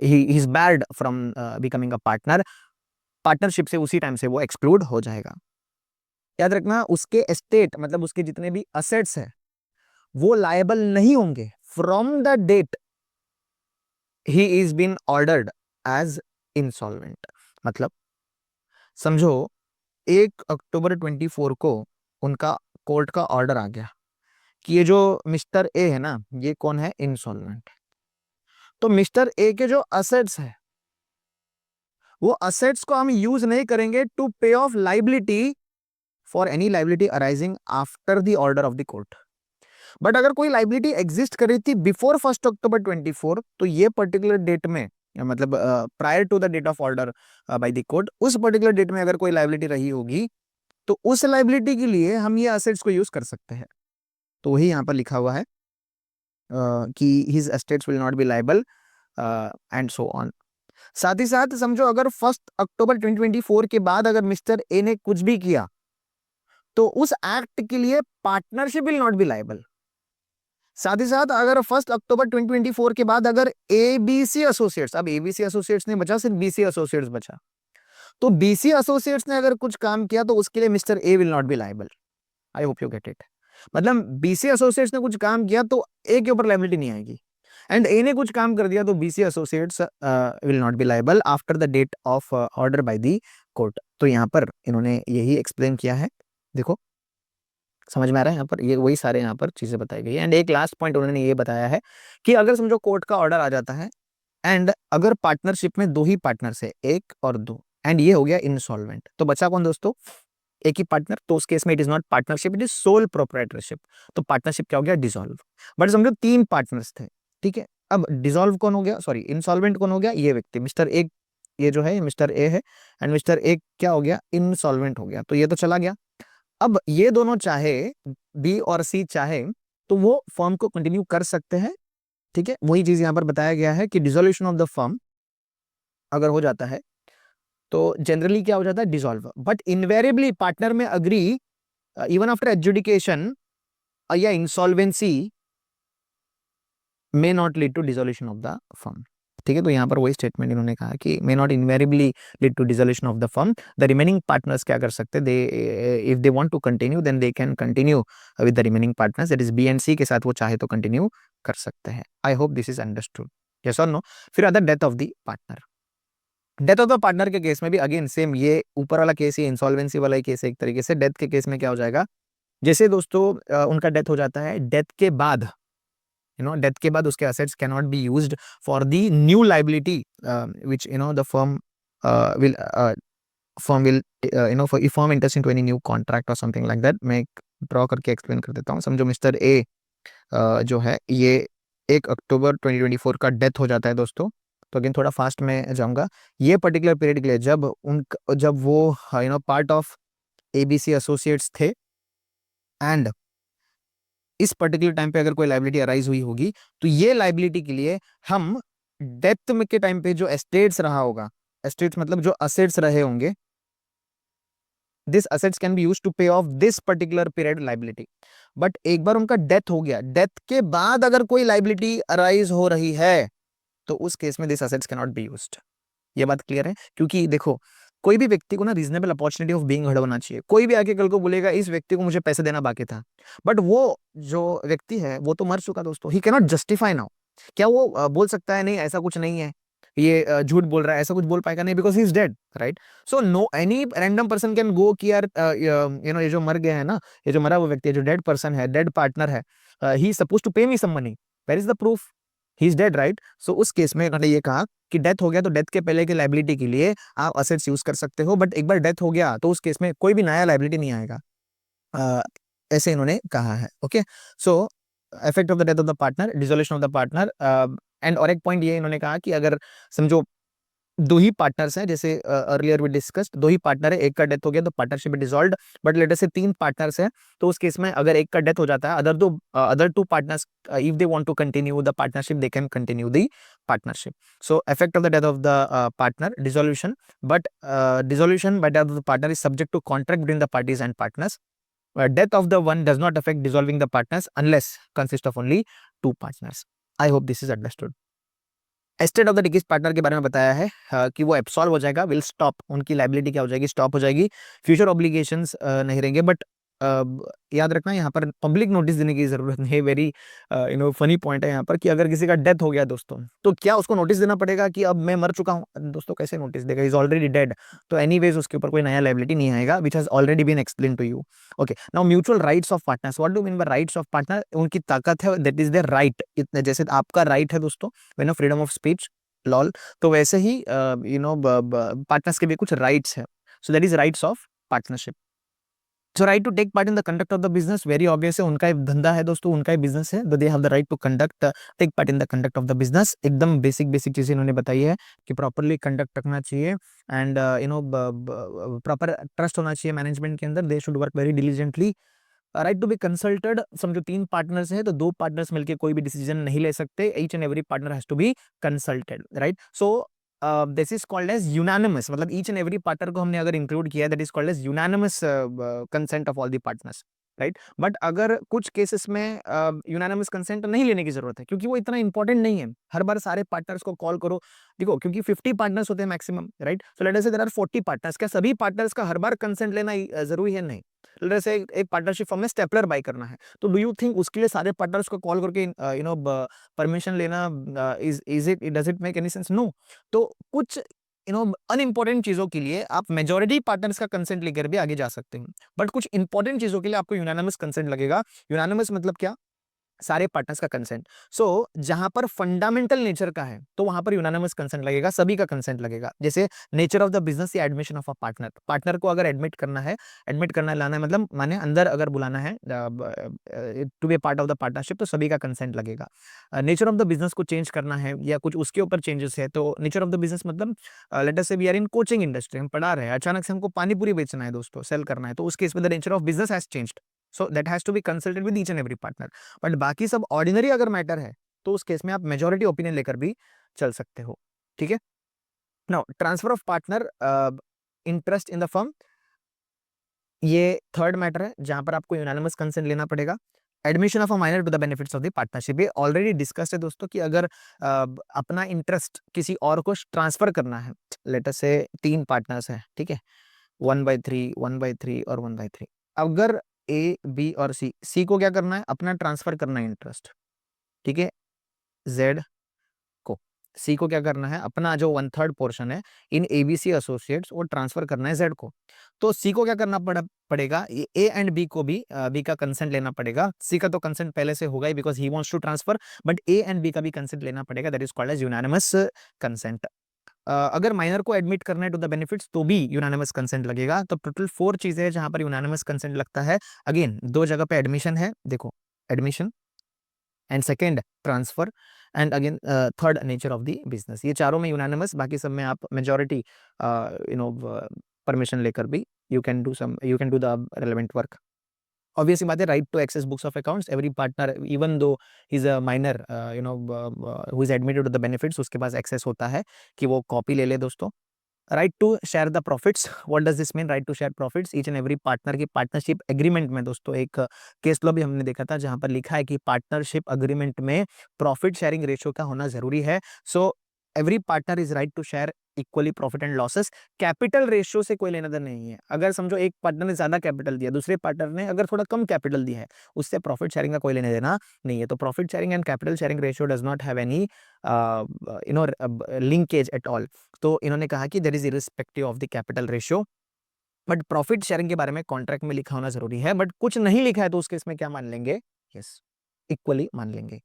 he is bad from becoming a partner, partnership से उसी टाइम से वो एक्सक्लूड हो जाएगा। याद रखना, उसके एस्टेट मतलब उसके जितने भी असेट्स है वो लायबल नहीं होंगे from the date he is been ordered as insolvent. मतलब समझो 1 अक्टूबर 24 को उनका कोर्ट का ऑर्डर आ गया कि ये जो मिस्टर ए है ना, ये कौन है, इंसॉल्वेंट। तो मिस्टर ए के जो असेट्स है वो असेट्स को हम यूज नहीं करेंगे to pay of liability for any liability arising after the order of the court. But अगर कोई लाइबिलिटी एग्जिस्ट कर रही थी बिफोर 1 अक्टूबर 24, तो ये पर्टिकुलर डेट में, मतलब prior to the date of order by the court, उस पर्टिकुलर डेट में अगर कोई लाइबिलिटी रही होगी तो उस लाइबिलिटी के लिए हम ये असेट्स को यूज कर सकते हैं। तो वही यहाँ पर लिखा हुआ है कि his estates will not be liable and so on. साथ ही साथ समझो अगर 1 अक्टूबर 2024 के बाद अगर मिस्टर ए ने कुछ भी किया तो उस एक्ट के लिए partnership will not be liable. साथ ही साथ अगर 1 अक्टूबर 2024 के बाद अगर एबीसी एसोसिएट्स, अब एबीसी एसोसिएट्स नहीं बचा, सिर्फ बीसी एसोसिएट्स बचा, तो बीसी एसोसिएट्स ने अगर कुछ काम किया तो उसके लिए mister A will not be liable. I hope you get it. मतलब बीसी एसोसिएट्स ने कुछ काम किया तो ए के ऊपर लाइबिलिटी नहीं आएगी, एंड ए ने कुछ काम कर दिया तो BC associates will not be liable after the date of order by the court. तो यहाँ पर इन्होंने यही एक्सप्लेन किया है। देखो समझ में आ रहा है, यहाँ पर ये वही सारे यहाँ पर चीजें बताई गई है। एंड एक लास्ट पॉइंट उन्होंने ये बताया है कि अगर समझो कोर्ट का ऑर्डर आ जाता है एंड अगर पार्टनरशिप में दो ही पार्टनर्स है, एक और दो, एंड ये हो गया इंसॉल्वेंट, तो बचा कौन दोस्तों, एक ही पार्टनर। तो उस केस में it is not partnership, it is sole proprietorship. तो पार्टनरशिप क्या हो गया, डिसॉल्व। बट समझो तीन पार्टनर्स थे, ठीक है, अब डिसॉल्व कौन हो गया, सॉरी इंसॉल्वेंट कौन हो गया, ये व्यक्ति मिस्टर ए, ये जो है मिस्टर ए है, एंड मिस्टर ए क्या हो गया, इंसॉल्वेंट हो गया, तो ये तो चला गया। अब ये दोनों चाहे, बी और सी चाहे तो वो फर्म को कंटिन्यू कर सकते हैं, ठीक है। वही चीज यहां पर बताया गया है कि डिसोल्यूशन ऑफ द फर्म अगर हो जाता है तो जनरली क्या हो जाता है, डिसॉल्व। बट इनवेरिएबली पार्टनर में अग्री इवन आफ्टर एडजुडिकेशन या insolvency may not lead to dissolution of the firm, ठीक है। तो यहाँ पर वही स्टेटमेंट इन्होंने कहा कि may not invariably lead to dissolution of the firm. The remaining partners क्या कर सकते, they if they want to continue then they can continue with the remaining partners, that is B and C के साथ वो चाहे तो continue कर सकते हैं। I hope this is understood, yes और नो। फिर आता death of the partner. Death of the partner के केस में भी अगेन सेम, ये ऊपर वाला केस, ये इंसॉल्वेंसी वाला ही केस है एक तरीके से। डेथ के केस में क्या हो जाएगा, जैसे दोस्तों उनका डेथ हो जाता है, डेथ के बाद डेथ के बाद उसके assets can not be used for the new liability which the will firm will for firm interest into any new contract और समथिंग लाइक दैट। मैं ड्रॉ करके एक्सप्लेन कर देता हूँ। समझो मिस्टर ए जो है ये 1 अक्टूबर 2024 का डेथ हो जाता है दोस्तों। तो अगेन थोड़ा फास्ट में जाऊंगा। ये पर्टिकुलर पीरियड के लिए जब वो पार्ट ऑफ एबीसी एसोसिएट्स थे, एंड इस पर्टिकुलर टाइम पे अगर कोई लाइबिलिटी अराइज हुई होगी तो ये लाइबिलिटी के लिए हम डेथ में के टाइम पे जो एस्टेट्स रहा होगा, एस्टेट्स मतलब जो असेट्स रहे होंगे, this assets can be used to pay off this particular period liability. But एक बार उनका डेथ हो गया, डेथ के बाद अगर कोई लाइबिलिटी अराइज हो रही है तो उस केस में this assets can not be used. ये बात क्लियर है, क्योंकि देखो कोई भी व्यक्ति को ना reasonable opportunity of being heard होना चाहिए। कोई भी आके कल को बोलेगा इस व्यक्ति को मुझे पैसे देना बाकी था, बट वो जो व्यक्ति है वो तो मर चुका दोस्तों, ही कैन नॉट जस्टिफाई नाउ। क्या वो बोल सकता है नहीं ऐसा कुछ नहीं है, ये झूठ बोल रहा है, ऐसा कुछ बोल पाएगा नहीं, because he is dead, right. So no any random person can go कि यार ये जो मर गया है ना, ये जो मरा हुआ व्यक्ति है, जो डेड पर्सन है, डेड पार्टनर है, he is suppose to pay me some money, where is the proof, he is dead, right. So उस केस में उन्होंने ये कहा कि डेथ हो गया तो डेथ के पहले की लाइबिलिटी के लिए आप असेट्स यूज कर सकते हो, बट एक बार डेथ हो गया तो उस केस में कोई भी नया लाइबिलिटी नहीं आएगा, ऐसे इन्होंने कहा है। Okay, so effect of the death of the partner, dissolution of the partner. And और एक पॉइंट ये इन्होंने कहा कि अगर समझो दो ही पार्टनर्स हैं, जैसे अर्लियर वी डिस्कस्ड, दो ही पार्टनर है, एक का डेथ हो गया तो partnership dissolved, but let us से तीन पार्टनर्स हैं, तो उस केस में अगर एक का डेथ हो जाता है, other two partners if they want to continue the partnership they can continue the partnership. So effect of the death of the partner, dissolution, but dissolution by death of the partner is subject to contract between the parties and partners. Death of the one does not affect dissolving the partners unless consist of only two partners. I hope this is understood. Estate of the डिकीज partner के बारे में बताया है कि वो absolve हो जाएगा, विल स्टॉप, उनकी लाइबिलिटी क्या हो जाएगी, स्टॉप हो जाएगी, फ्यूचर ऑब्लिगेशंस नहीं रहेंगे. बट याद रखना यहाँ पर पब्लिक नोटिस देने की जरूरत नहीं है. वेरी फनी पॉइंट है यहाँ पर कि अगर किसी का डेथ हो गया दोस्तों, तो क्या उसको नोटिस देना पड़ेगा कि अब मैं मर चुका हूँ? दोस्तों कैसे नोटिस देगा, इज ऑलरेडी डेड. तो एनीवेज उसके ऊपर कोई नया लाइबिलिटी नहीं आएगा, which has already been explain to you. Okay, now mutual rights of partners. What do mean by rights of partner? उनकी ताकत है, दैट इज देयर राइट. इतने जैसे आपका राइट है दोस्तों, when freedom of speech law, तो वैसे ही पार्टनर्स के भी कुछ राइट्स है. So that is rights of partnership. So right to take part in the conduct of the business, very obvious है, उनका एक धंधा है दोस्तों, उनका ही बिजनेस है, they have the right to conduct take part in the conduct of the business. एकदम बेसिक चीजें इन्होंने बताई है कि प्रॉपरली कंडक्ट रखना चाहिए, एंड प्रॉपर ट्रस्ट होना चाहिए मैनेजमेंट के अंदर, they should work very diligently. Right to be consulted. समझो तीन पार्टनर्स हैं तो दो पार्टनर्स मिलकर कोई भी डिसीजन नहीं ले सकते, each and every partner has to be consulted, right. So this is called as unanimous, मतलब ईच एंड एवरी पार्टनर को हमने अगर इंक्लूड किया, that is called as unanimous consent of all the partners, right. But अगर कुछ cases में unanimous consent नहीं लेने की जरूरत है, क्योंकि वो इतना इंपॉर्टेंट नहीं है हर बार सारे पार्टनर्स को कॉल करो. देखो, क्योंकि 50 पार्टनर्स होते हैं maximum, right. So let us से देयर आर 40 पार्टनर्स. क्या सभी पार्टनर्स का हर बार कंसेंट लेना जरूरी है? नहीं. जैसे एक पार्टनरशिप फॉर्म में स्टेपलर बाय करना है, तो डू यू थिंक उसके लिए सारे पार्टनर्स को कॉल करके परमिशन लेना, is it does it make any sense? No. तो कुछ अनइंपॉर्टेंट चीजों के लिए आप मेजॉरिटी पार्टनर्स का कंसेंट लेकर भी आगे जा सकते हैं, बट कुछ इंपॉर्टेंट चीजों के लिए आपको यूनानिमस कंसेंट लगेगा. यूनानिमस मतलब क्या? सारे पार्टनर्स का कंसेंट. सो जहां पर फंडामेंटल नेचर का है तो वहां पर यूनानिमस कंसेंट लगेगा, सभी का कंसेंट लगेगा. जैसे नेचर ऑफ द बिजनेस या admission of a partner, partner को अगर एडमिट करना है, लाना है, मतलब माने अंदर अगर बुलाना है to be part of the partnership, तो सभी का कंसेंट लगेगा. नेचर ऑफ द बिजनेस को चेंज करना है या कुछ उसके ऊपर चेंजेस है, तो नेचर ऑफ द बिजनेस मतलब let us say we are in coaching industry, हम पढ़ा रहे हैं, अचानक से हमको पानी पूरी बेचना है दोस्तों, सेल करना है, तो उस केस में the nature of business has changed, so that has to be consulted with each and every partner. But बाकी सब ऑर्डिनरी अगर मैटर है, तो उस केस में आप मेजॉरिटी ओपिनियन लेकर भी चल सकते हो, ठीक है. Now transfer of partner interest in the firm, ये थर्ड मैटर है जहां पर आपको यूनानिमस कंसेंट लेना पड़ेगा. Admission of a minor to the benefits of the partnership, ये ऑलरेडी डिस्कस्ड है दोस्तों कि अगर अपना इंटरेस्ट किसी और को ट्रांसफर करना है, लेट अस से तीन पार्टनर्स हैं, ठीक है, 1/3, 1/3 और 1/3. अगर ए, बी और सी को क्या करना है? अपना ट्रांसफर करना है इंटरेस्ट, ठीक है, जेड को. सी को क्या करना है? अपना जो 1/3 पोर्शन है इन एबीसी एसोसिएट्स, वो ट्रांसफर करना है जेड को. तो सी को क्या करना पड़ेगा? ए एंड बी को भी बी का कंसेंट लेना पड़ेगा. सी का तो कंसेंट पहले से होगा ही because he wants to transfer, but A and B का भी कंसेंट लेना पड़ेगा, that is called as unanimous consent. अगर माइनर को एडमिट करना है टू द बेनिफिट्स, तो भी यूनानिमस कंसेंट लगेगा. तो टोटल 4 चीजें हैं जहां पर यूनानिमस कंसेंट लगता है. अगेन दो जगह पे एडमिशन है, देखो, admission and second transfer, and again third nature of the business. ये चारों में यूनानिमस, बाकी सब में आप मेजॉरिटी परमिशन लेकर भी you can do the relevant work. Obviously बात है, right to access books of accounts, every partner even though is a minor who is admitted to the benefits, उसके पास एक्सेस होता है कि वो कॉपी ले ले दोस्तों. Right to share the profits, what does this mean? Right to share profits, each and every partner की पार्टनरशिप एग्रीमेंट में दोस्तों एक केस लॉ भी हमने देखा था जहां पर लिखा है कि पार्टनरशिप अग्रीमेंट में प्रॉफिट शेयरिंग रेशियो का होना जरूरी है. So every partner is right to share equally profit and losses. Capital ratio से कोई लेना देना नहीं है. अगर समझो एक पार्टनर ने ज्यादा कैपिटल दिया, दूसरे पार्टनर ने अगर थोड़ा कम कैपिटल दिया है, उससे प्रॉफिट शेयरिंग का कोई लेना देना नहीं है. तो profit sharing and capital sharing ratio does not have any linkage at all. तो इन्होंने कहा कि there is irrespective of the capital ratio, but profit sharing के बारे में कॉन्ट्रैक्ट में लिखा होना जरूरी है. बट कुछ नहीं लिखा है तो उस केस में क्या मान लेंगे? यस, इक्वली मान लेंगे.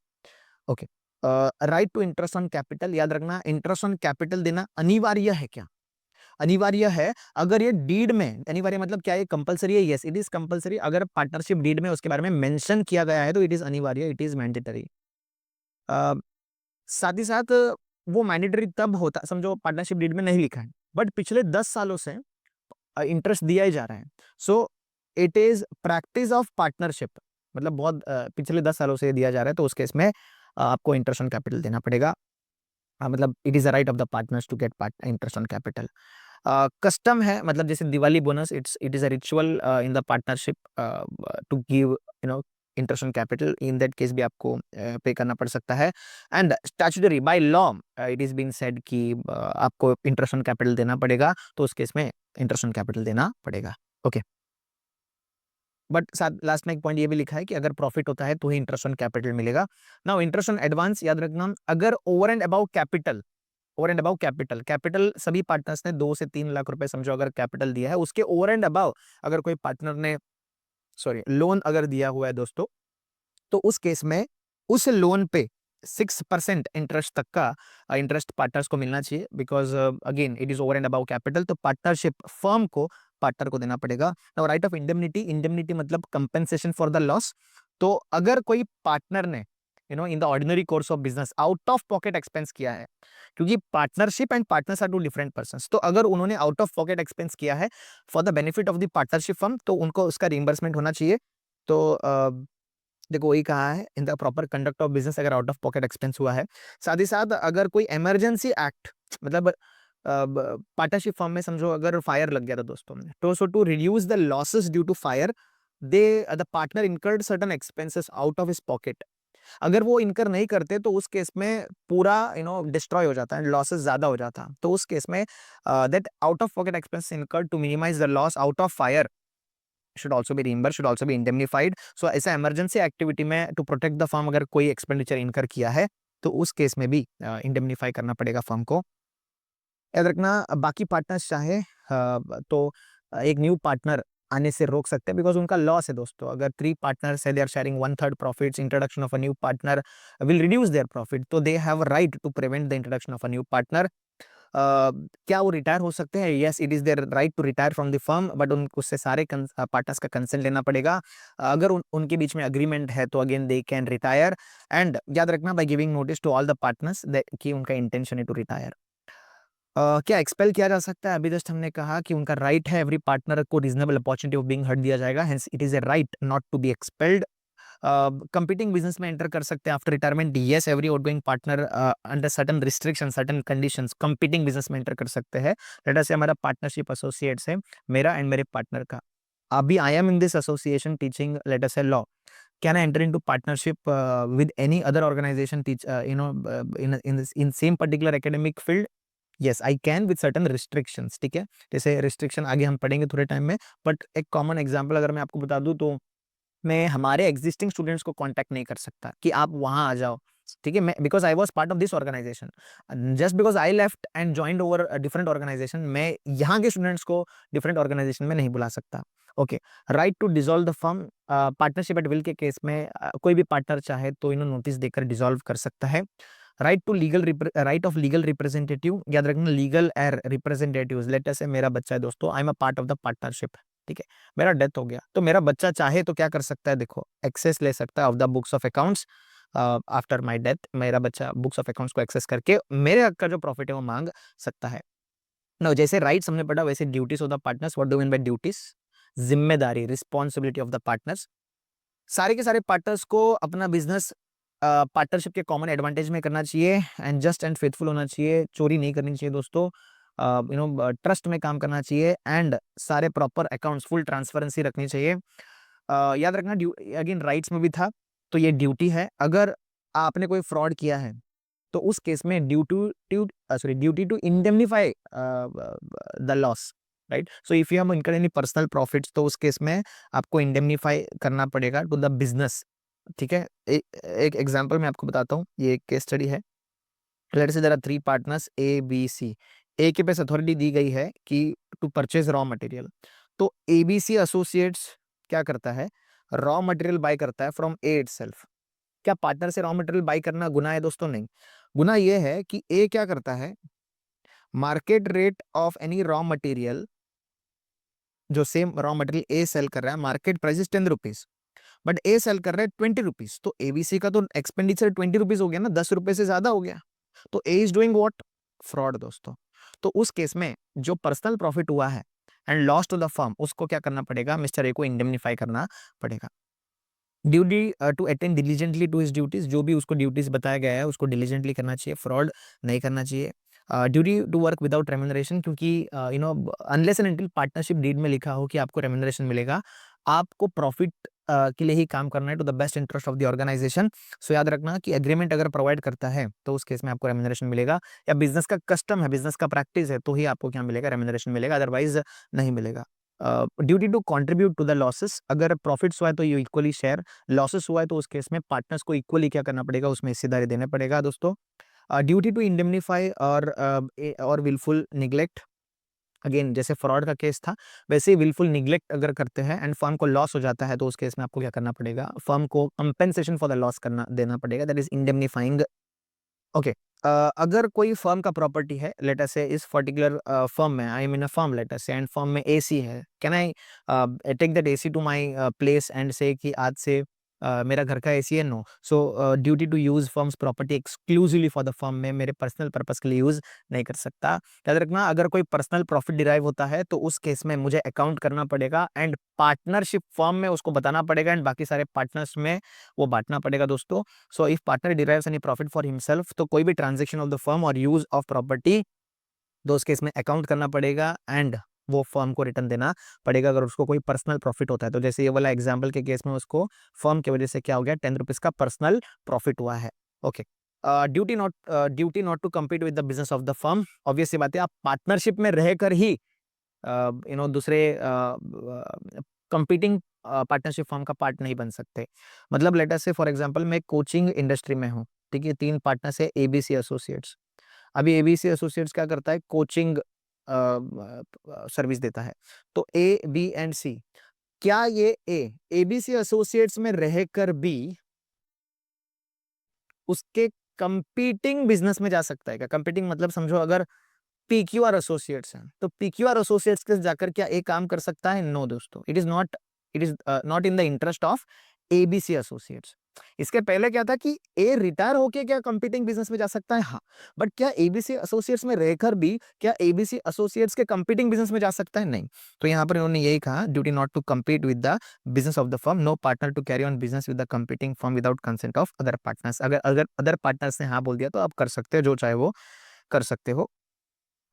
Okay, right to interest on capital, याद रखना इंटरेस्ट ऑन कैपिटल देना अनिवार्य है क्या? अनिवार्य है. अगर ये डीड में, अनिवार्य मतलब क्या, ये कंपलसरी है? Yes, it is compulsory. अगर पार्टनरशिप डीड में उसके बारे में मेंशन किया गया है तो इट इज अनिवार्य, इट इज मैंडेटरी. साथ ही साथ वो मैंडेटरी तब होता, समझो पार्टनरशिप डीड में नहीं लिखा है, बट पिछले 10 सालों से इंटरेस्ट दिया ही जा रहा है। So it is practice of partnership, मतलब बहुत पिछले 10 सालों से दिया जा रहा है, तो उस केस में आपको इंटरेस्ट ऑन कैपिटल देना पड़ेगा। मतलब it is a right of the partners to get interest on capital. Custom है, मतलब जैसे Diwali bonus, it is a ritual in the partnership to give interest on capital. In that case भी आपको pay करना पड़ सकता है। And statutory by law it is been said कि आपको इंटरेस्ट ऑन कैपिटल देना पड़ेगा, तो उस केस में इंटरेस्ट ऑन कैपिटल देना पड़ेगा। ओके, बट साथ लास्ट में एक पॉइंट ये भी लिखा है कि अगर प्रॉफिट होता है तो ही इंटरेस्ट ऑन कैपिटल मिलेगा। नाउ इंटरेस्ट ऑन एडवांस याद रखना, अगर over and above capital, over and above capital, capital सभी पार्टनर्स ने 2 से 3 लाख रुपए समझो अगर कैपिटल दिया है, उसके ओवर एंड अबाउ अगर कोई पार्टनर ने सॉरी लोन अगर दिया हुआ है दोस्तों, तो उस केस में उस लोन पे 6% इंटरेस्ट तक का इंटरेस्ट पार्टनर्स को मिलना चाहिए, because again it is over and above capital, तो पार्टनरशिप फर्म को पार्टनर को देना पड़ेगा। Now right of indemnity, indemnity मतलब कंपेंसेशन फॉर द लॉस। तो अगर कोई पार्टनर ने in the ordinary course of business out of pocket expense किया है, क्योंकि partnership and partners are two different persons, तो अगर उन्होंने आउट ऑफ पॉकेट एक्सपेंस किया है for the benefit of the partnership firm, तो उनको उसका रिइंबर्समेंट होना चाहिए। तो देखो वही कहा है, in the proper conduct of business अगर आउट ऑफ पॉकेट एक्सपेंस हुआ है। साथ ही साथ अगर कोई इमरजेंसी एक्ट, मतलब पार्टनरशिप फर्म में समझो अगर फायर लग गया था दोस्तों, तो so to reduce the losses due to fire they the partner incurred certain expenses out of his pocket. अगर वो इनकर नहीं करते तो उस केस में पूरा डिस्ट्रॉय हो जाता है, लॉसेस ज्यादा हो जाता, तो उस केस में that out of pocket expense incurred to minimise the loss out of fire should also be reimbursed, should also be indemnified. So ऐसा इमरजेंसी एक्टिविटी में टू प्रोटेक्ट द फर्म अगर कोई एक्सपेंडिचर इनकर किया है, तो उस केस में भी इंडेमनीफाई करना पड़ेगा फर्म को। याद रखना बाकी पार्टनर्स चाहे तो एक न्यू पार्टनर आने से रोक सकते हैं, बिकॉज उनका लॉस है दोस्तों। अगर 3 पार्टनर्स है, they are sharing 1/3 profits, introduction of a new partner will reduce their profit, तो they have right to prevent the introduction of a new partner. क्या वो रिटायर हो सकते हैं? Yes, it is their right to retire from the firm, but उनको उससे सारे partners का कंसेंट लेना पड़ेगा। अगर उनके बीच में अग्रीमेंट है तो again they can retire. And याद रखना by giving notice to all the partners कि उनका इंटेंशन है टू रिटायर। क्या एक्सपेल किया जा सकता है? अभी जस्ट हमने कहा कि उनका राइट है, एवरी पार्टनर को reasonable opportunity of being heard दिया जाएगा, hence it is a right not to be expelled. Competing business में एंटर कर सकते हैं after retirement, yes, every outgoing partner under certain restriction, certain conditions competing business में enter कर सकते हैं। लेट अस से हमारा पार्टनरशिप एसोसिएट्स है, मेरा एंड मेरे पार्टनर का। अभी I am in this association teaching let us say law, can I enter into partnership with any other organization teach in same particular academic field? Yes I can with certain restrictions, ठीक है। जैसे restriction आगे हम पढ़ेंगे थोड़े time में, but एक common example अगर मैं आपको बता दूं, तो मैं हमारे एग्जिस्टिंग स्टूडेंट्स को कांटेक्ट नहीं कर सकता कि आप वहां आ जाओ, ठीक है। मैं because I was part of this organisation, just because I left and joined over different organisation, मैं यहाँ के स्टूडेंट्स को डिफरेंट ऑर्गेनाइजेशन में नहीं बुला सकता। Okay, right to dissolve the firm, partnership at will के केस में कोई भी पार्टनर चाहे तो इन्होंने नोटिस देकर डिसॉल्व कर सकता है। Right to legal right of legal representative, याद रखना legal heir representative, let us say मेरा बच्चा है दोस्तों, I am a part of the partnership, ठीक है। मेरा डेथ हो गया तो मेरा बच्चा चाहे तो क्या कर सकता है, देखो एक्सेस ले सकता है of the books of accounts after my death. मेरा बच्चा बुक्स ऑफ अकाउंट्स को एक्सेस करके मेरे हक का जो प्रॉफिट है वो मांग सकता है। नो, जैसे राइट्स हमने पढ़ा, वैसे duties of the partners. What do mean bye duties? जिम्मेदारी, रिस्पॉन्सिबिलिटी ऑफ द पार्टनर्स। सारे के सारे पार्टनर्स को अपना बिजनेस पार्टनरशिप के कॉमन एडवांटेज में करना चाहिए, एंड जस्ट एंड फेथफुल होना चाहिए, चोरी नहीं करनी चाहिए दोस्तों, ट्रस्ट में काम करना चाहिए, एंड सारे प्रॉपर अकाउंट्स फुल ट्रांसपेरेंसी रखनी चाहिए। याद रखना अगेन राइट्स में भी था, तो ये ड्यूटी है। अगर आपने कोई फ्रॉड किया है तो उस केस में duty to indemnify the loss, right. So if you have incurred any personal profits, तो उस केस में आपको इंडेमनीफाई करना पड़ेगा टू द बिजनेस, ठीक है। एक एग्जांपल मैं आपको बताता हूँ, ये एक केस स्टडी है। Let's say there are 3 partners A B C. A के पास अथॉरिटी दी गई है कि टू परचेज रॉ मटेरियल, तो एबीसी एसोसिएट्स क्या करता है, रॉ मटेरियल बाय करता है फ्रॉम ए इटसेल्फ। क्या पार्टनर से रॉ मटेरियल बाय करना गुनाह है दोस्तों? नहीं। गुनाह ये है कि ए क्या करता है, market rate of any raw material, जो same raw material A sale कर रहा है, market price is 10 rupees, but A sale कर रहा है 20 रुपीज, तो एबीसी का तो एक्सपेंडिचर 20 रुपीज हो गया ना, 10 रुपए से ज्यादा हो गया। तो ए इज डूइंग व्हाट, फ्रॉड दोस्तों। तो उस केस में जो पर्सनल प्रॉफिट हुआ है and loss to the firm, उसको क्या करना पड़ेगा, मिस्टर ए को इंडेमनीफाई करना पड़ेगा। Duty to attend diligently to his duties, जो भी उसको ड्यूटीज बताया गया है उसको डिलीजेंटली करना चाहिए, फ्रॉड नहीं करना चाहिए। Duty to work without remuneration, क्योंकि you know unless and until partnership deed में लिखा हो कि आपको रेम्यूनरेशन मिलेगा, आपको प्रॉफिट के लिए ही काम करना है to the best interest of the organization. So याद रखना कि एग्रीमेंट अगर प्रोवाइड करता है तो उस केस में आपको रेम्यूनरेशन मिलेगा, या बिजनेस का कस्टम है, बिजनेस का प्रैक्टिस है, तो ही आपको क्या मिलेगा, रेम्यूनरेशन मिलेगा, अदरवाइज नहीं मिलेगा। Duty to contribute to the losses, अगर प्रॉफिट्स हुआ है तो यू इक्वली शेयर, लॉसेस हुआ है तो उस केस में पार्टनर्स को इक्वली क्या करना पड़ेगा, उसमें हिस्सेदारी देना पड़ेगा दोस्तों। ड्यूटी टू इंडेमनीफाई और विलफुल निग्लेक्ट, अगेन जैसे फ्रॉड का केस था वैसे ही विलफुल निग्लेक्ट अगर करते हैं एंड फर्म को लॉस हो जाता है तो उस केस में आपको क्या करना पड़ेगा, फर्म को कंपेंसेशन फॉर द लॉस करना देना पड़ेगा, दैट इज इंडेमनीफाइंग। ओके, अगर कोई फर्म का प्रॉपर्टी है, लेट अस से इस पर्टिकुलर फर्म में, I am in a firm let us say, and firm में एसी है, can I take that AC to my place and say कि आज से मेरा घर का एसी है, no. So duty to use firm's property exclusively for the firm, में मेरे पर्सनल पर्पस के लिए यूज नहीं कर सकता। याद रखना, अगर कोई पर्सनल प्रॉफिट डिराइव होता है तो उस केस में मुझे अकाउंट करना पड़ेगा एंड पार्टनरशिप फर्म में उसको बताना पड़ेगा एंड बाकी सारे पार्टनर्स में वो बांटना पड़ेगा दोस्तों। So if partner derives any profit for himself, तो कोई भी ट्रांजैक्शन ऑफ द फर्म और यूज ऑफ प्रॉपर्टी, तो उस केस में अकाउंट करना पड़ेगा एंड वो फर्म को रिटर्न देना पड़ेगा अगर उसको कोई पर्सनल प्रॉफिट होता है। तो जैसे ये वाला एग्जांपल के केस में उसको फर्म की वजह से क्या हो गया, 10 रुपीज का पर्सनल प्रॉफिट हुआ है। Okay, duty not to compete with the business of the firm, obvious सी बात है, आप पार्टनरशिप में रहकर ही दूसरे कंपीटिंग पार्टनरशिप फर्म का पार्ट नहीं बन सकते। मतलब let us say for example मैं कोचिंग इंडस्ट्री में हूँ, ठीक है, 3 पार्टनर्स है एबीसी एसोसिएट्स। अभी एबीसी एसोसिएट्स क्या करता है, कोचिंग सर्विस देता है। तो ए बी एंड सी, क्या ये ए एबीसी एसोसिएट्स में रहकर भी उसके कंपीटिंग बिजनेस में जा सकता है क्या? कंपीटिंग मतलब समझो, अगर पीक्यूआर एसोसिएट्स हैं तो पीक्यूआर एसोसिएट्स के जाकर क्या ए काम कर सकता है? नो दोस्तों, it is not in the interest of ABC associates. इसके पहले क्या था कि ए रिटायर होके क्या कंपीटिंग बिजनेस में जा सकता है? हाँ, बट क्या एबीसी एसोसिएट्स में रहकर भी क्या एबीसी एसोसिएट्स के कंपीटिंग बिजनेस में जा सकता है? नहीं। तो यहाँ पर इन्होंने यही कहा, duty not to compete with the business of the firm, no partner to carry on business with the competing firm without consent of other partners. अगर अगर अदर पार्टनर्स ने हाँ बोल दिया तो आप कर सकते हो, जो चाहे वो कर सकते हो।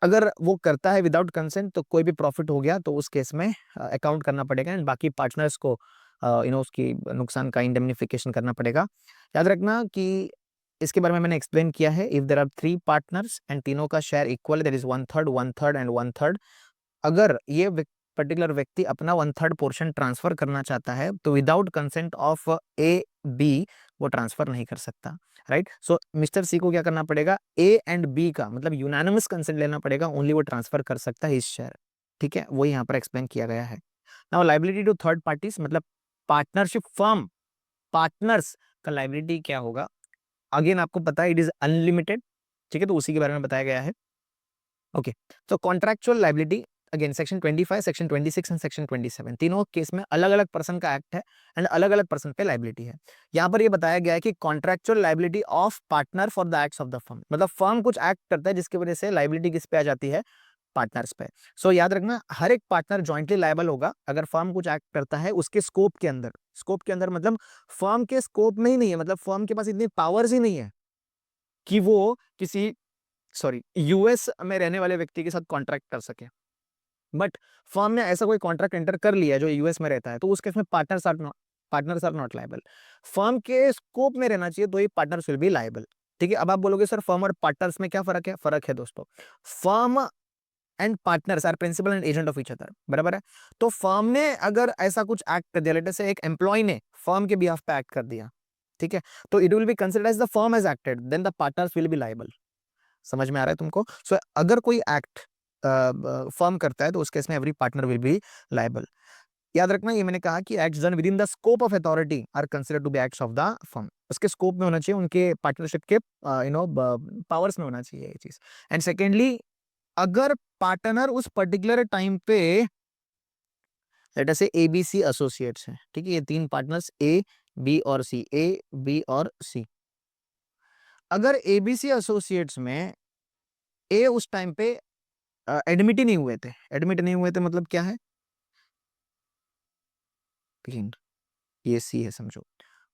अगर वो करता है विदाउट कंसेंट तो कोई भी प्रॉफिट हो गया तो उस केस में अकाउंट करना पड़ेगा एंड बाकी पार्टनर्स को उसकी नुकसान का इंडेमनिफिकेशन करना पड़ेगा। याद रखना कि इसके बारे में मैंने एक्सप्लेन किया है, if there are 3 partners and तीनों का share equal, that is 1/3 1/3 and 1/3। अगर ये पर्टिकुलर व्यक्ति अपना 1/3 पोर्शन ट्रांसफर करना चाहता है तो without consent of A B वो ट्रांसफर नहीं कर सकता, राइट। सो मिस्टर सी को क्या करना पड़ेगा, ए एंड बी का मतलब यूनानिमस कंसेंट लेना पड़ेगा, ओनली वो ट्रांसफर कर सकता है इस शेयर, ठीक है, वो यहाँ पर एक्सप्लेन किया गया है। Now liability to third parties, मतलब पार्टनरशिप फर्म पार्टनर्स का लायबिलिटी क्या होगा, अगेन आपको पता है इट इज अनलिमिटेड, ठीक है, तो उसी के बारे में बताया गया है। ओके, तो contractual liability, again section 25, section 26 and section 27, तीनों केस में अलग अलग पर्सन का एक्ट है एंड अलग अलग पर्सन पे लायबिलिटी है। यहाँ पर ये बताया गया है कि contractual liability of partner for the acts of the firm, मतलब फर्म कुछ एक्ट करता है जिसकी वजह से लायबिलिटी किस पे आ जाती है, पार्टनर्स पे। सो याद रखना, हर एक पार्टनर जॉइंटली लायबल होगा अगर फर्म कुछ एक्ट करता है उसके स्कोप के अंदर। स्कोप के अंदर मतलब फर्म के स्कोप में ही नहीं है, मतलब फर्म के पास इतनी पावर्स ही नहीं है कि वो किसी यूएस में रहने वाले व्यक्ति के साथ कॉन्ट्रैक्ट कर सके, बट फर्म ने ऐसा कोई कॉन्ट्रैक्ट एंटर कर लिया जो यूएस में रहता है तो उस केस में partners are not liable. Firm के स्कोप में रहना चाहिए तो ये पार्टनर्स विल बी लायबल, ठीक है। अब आप बोलोगे सर फर्म और पार्टनर्स में क्या फर्क है? फर्क है दोस्तों, firm and partners are principal and agent of each other, बराबर है। तो फर्म ने अगर ऐसा कुछ एक्ट कर दिया, लेट अस से एक एम्प्लॉय ने फर्म के बिहाफ पे एक्ट कर दिया, ठीक है, तो it will be considered as the firm has acted, then the partners will be liable. समझ में आ रहा है तुमको? सो अगर कोई एक्ट फर्म करता है तो उस केस में every partner will be liable. याद रखना, ये मैंने कहा कि acts done within the scope of authority are considered to be acts of the firm, उसके स्कोप में होना चाहिए, उनके पार्टनरशिप के पावर्स में होना चाहिए ये चीज। एंड सेकेंडली, अगर पार्टनर उस पर्टिकुलर टाइम पे, लेट अस से एबीसी एसोसिएट्स हैं, ठीक है, ये 3 पार्टनर्स ए बी और सी, ए बी और सी, अगर एबीसी एसोसिएट्स में ए उस टाइम पे एडमिट ही नहीं हुए थे, एडमिट नहीं हुए थे मतलब क्या है, क्लीन, ये सी है समझो।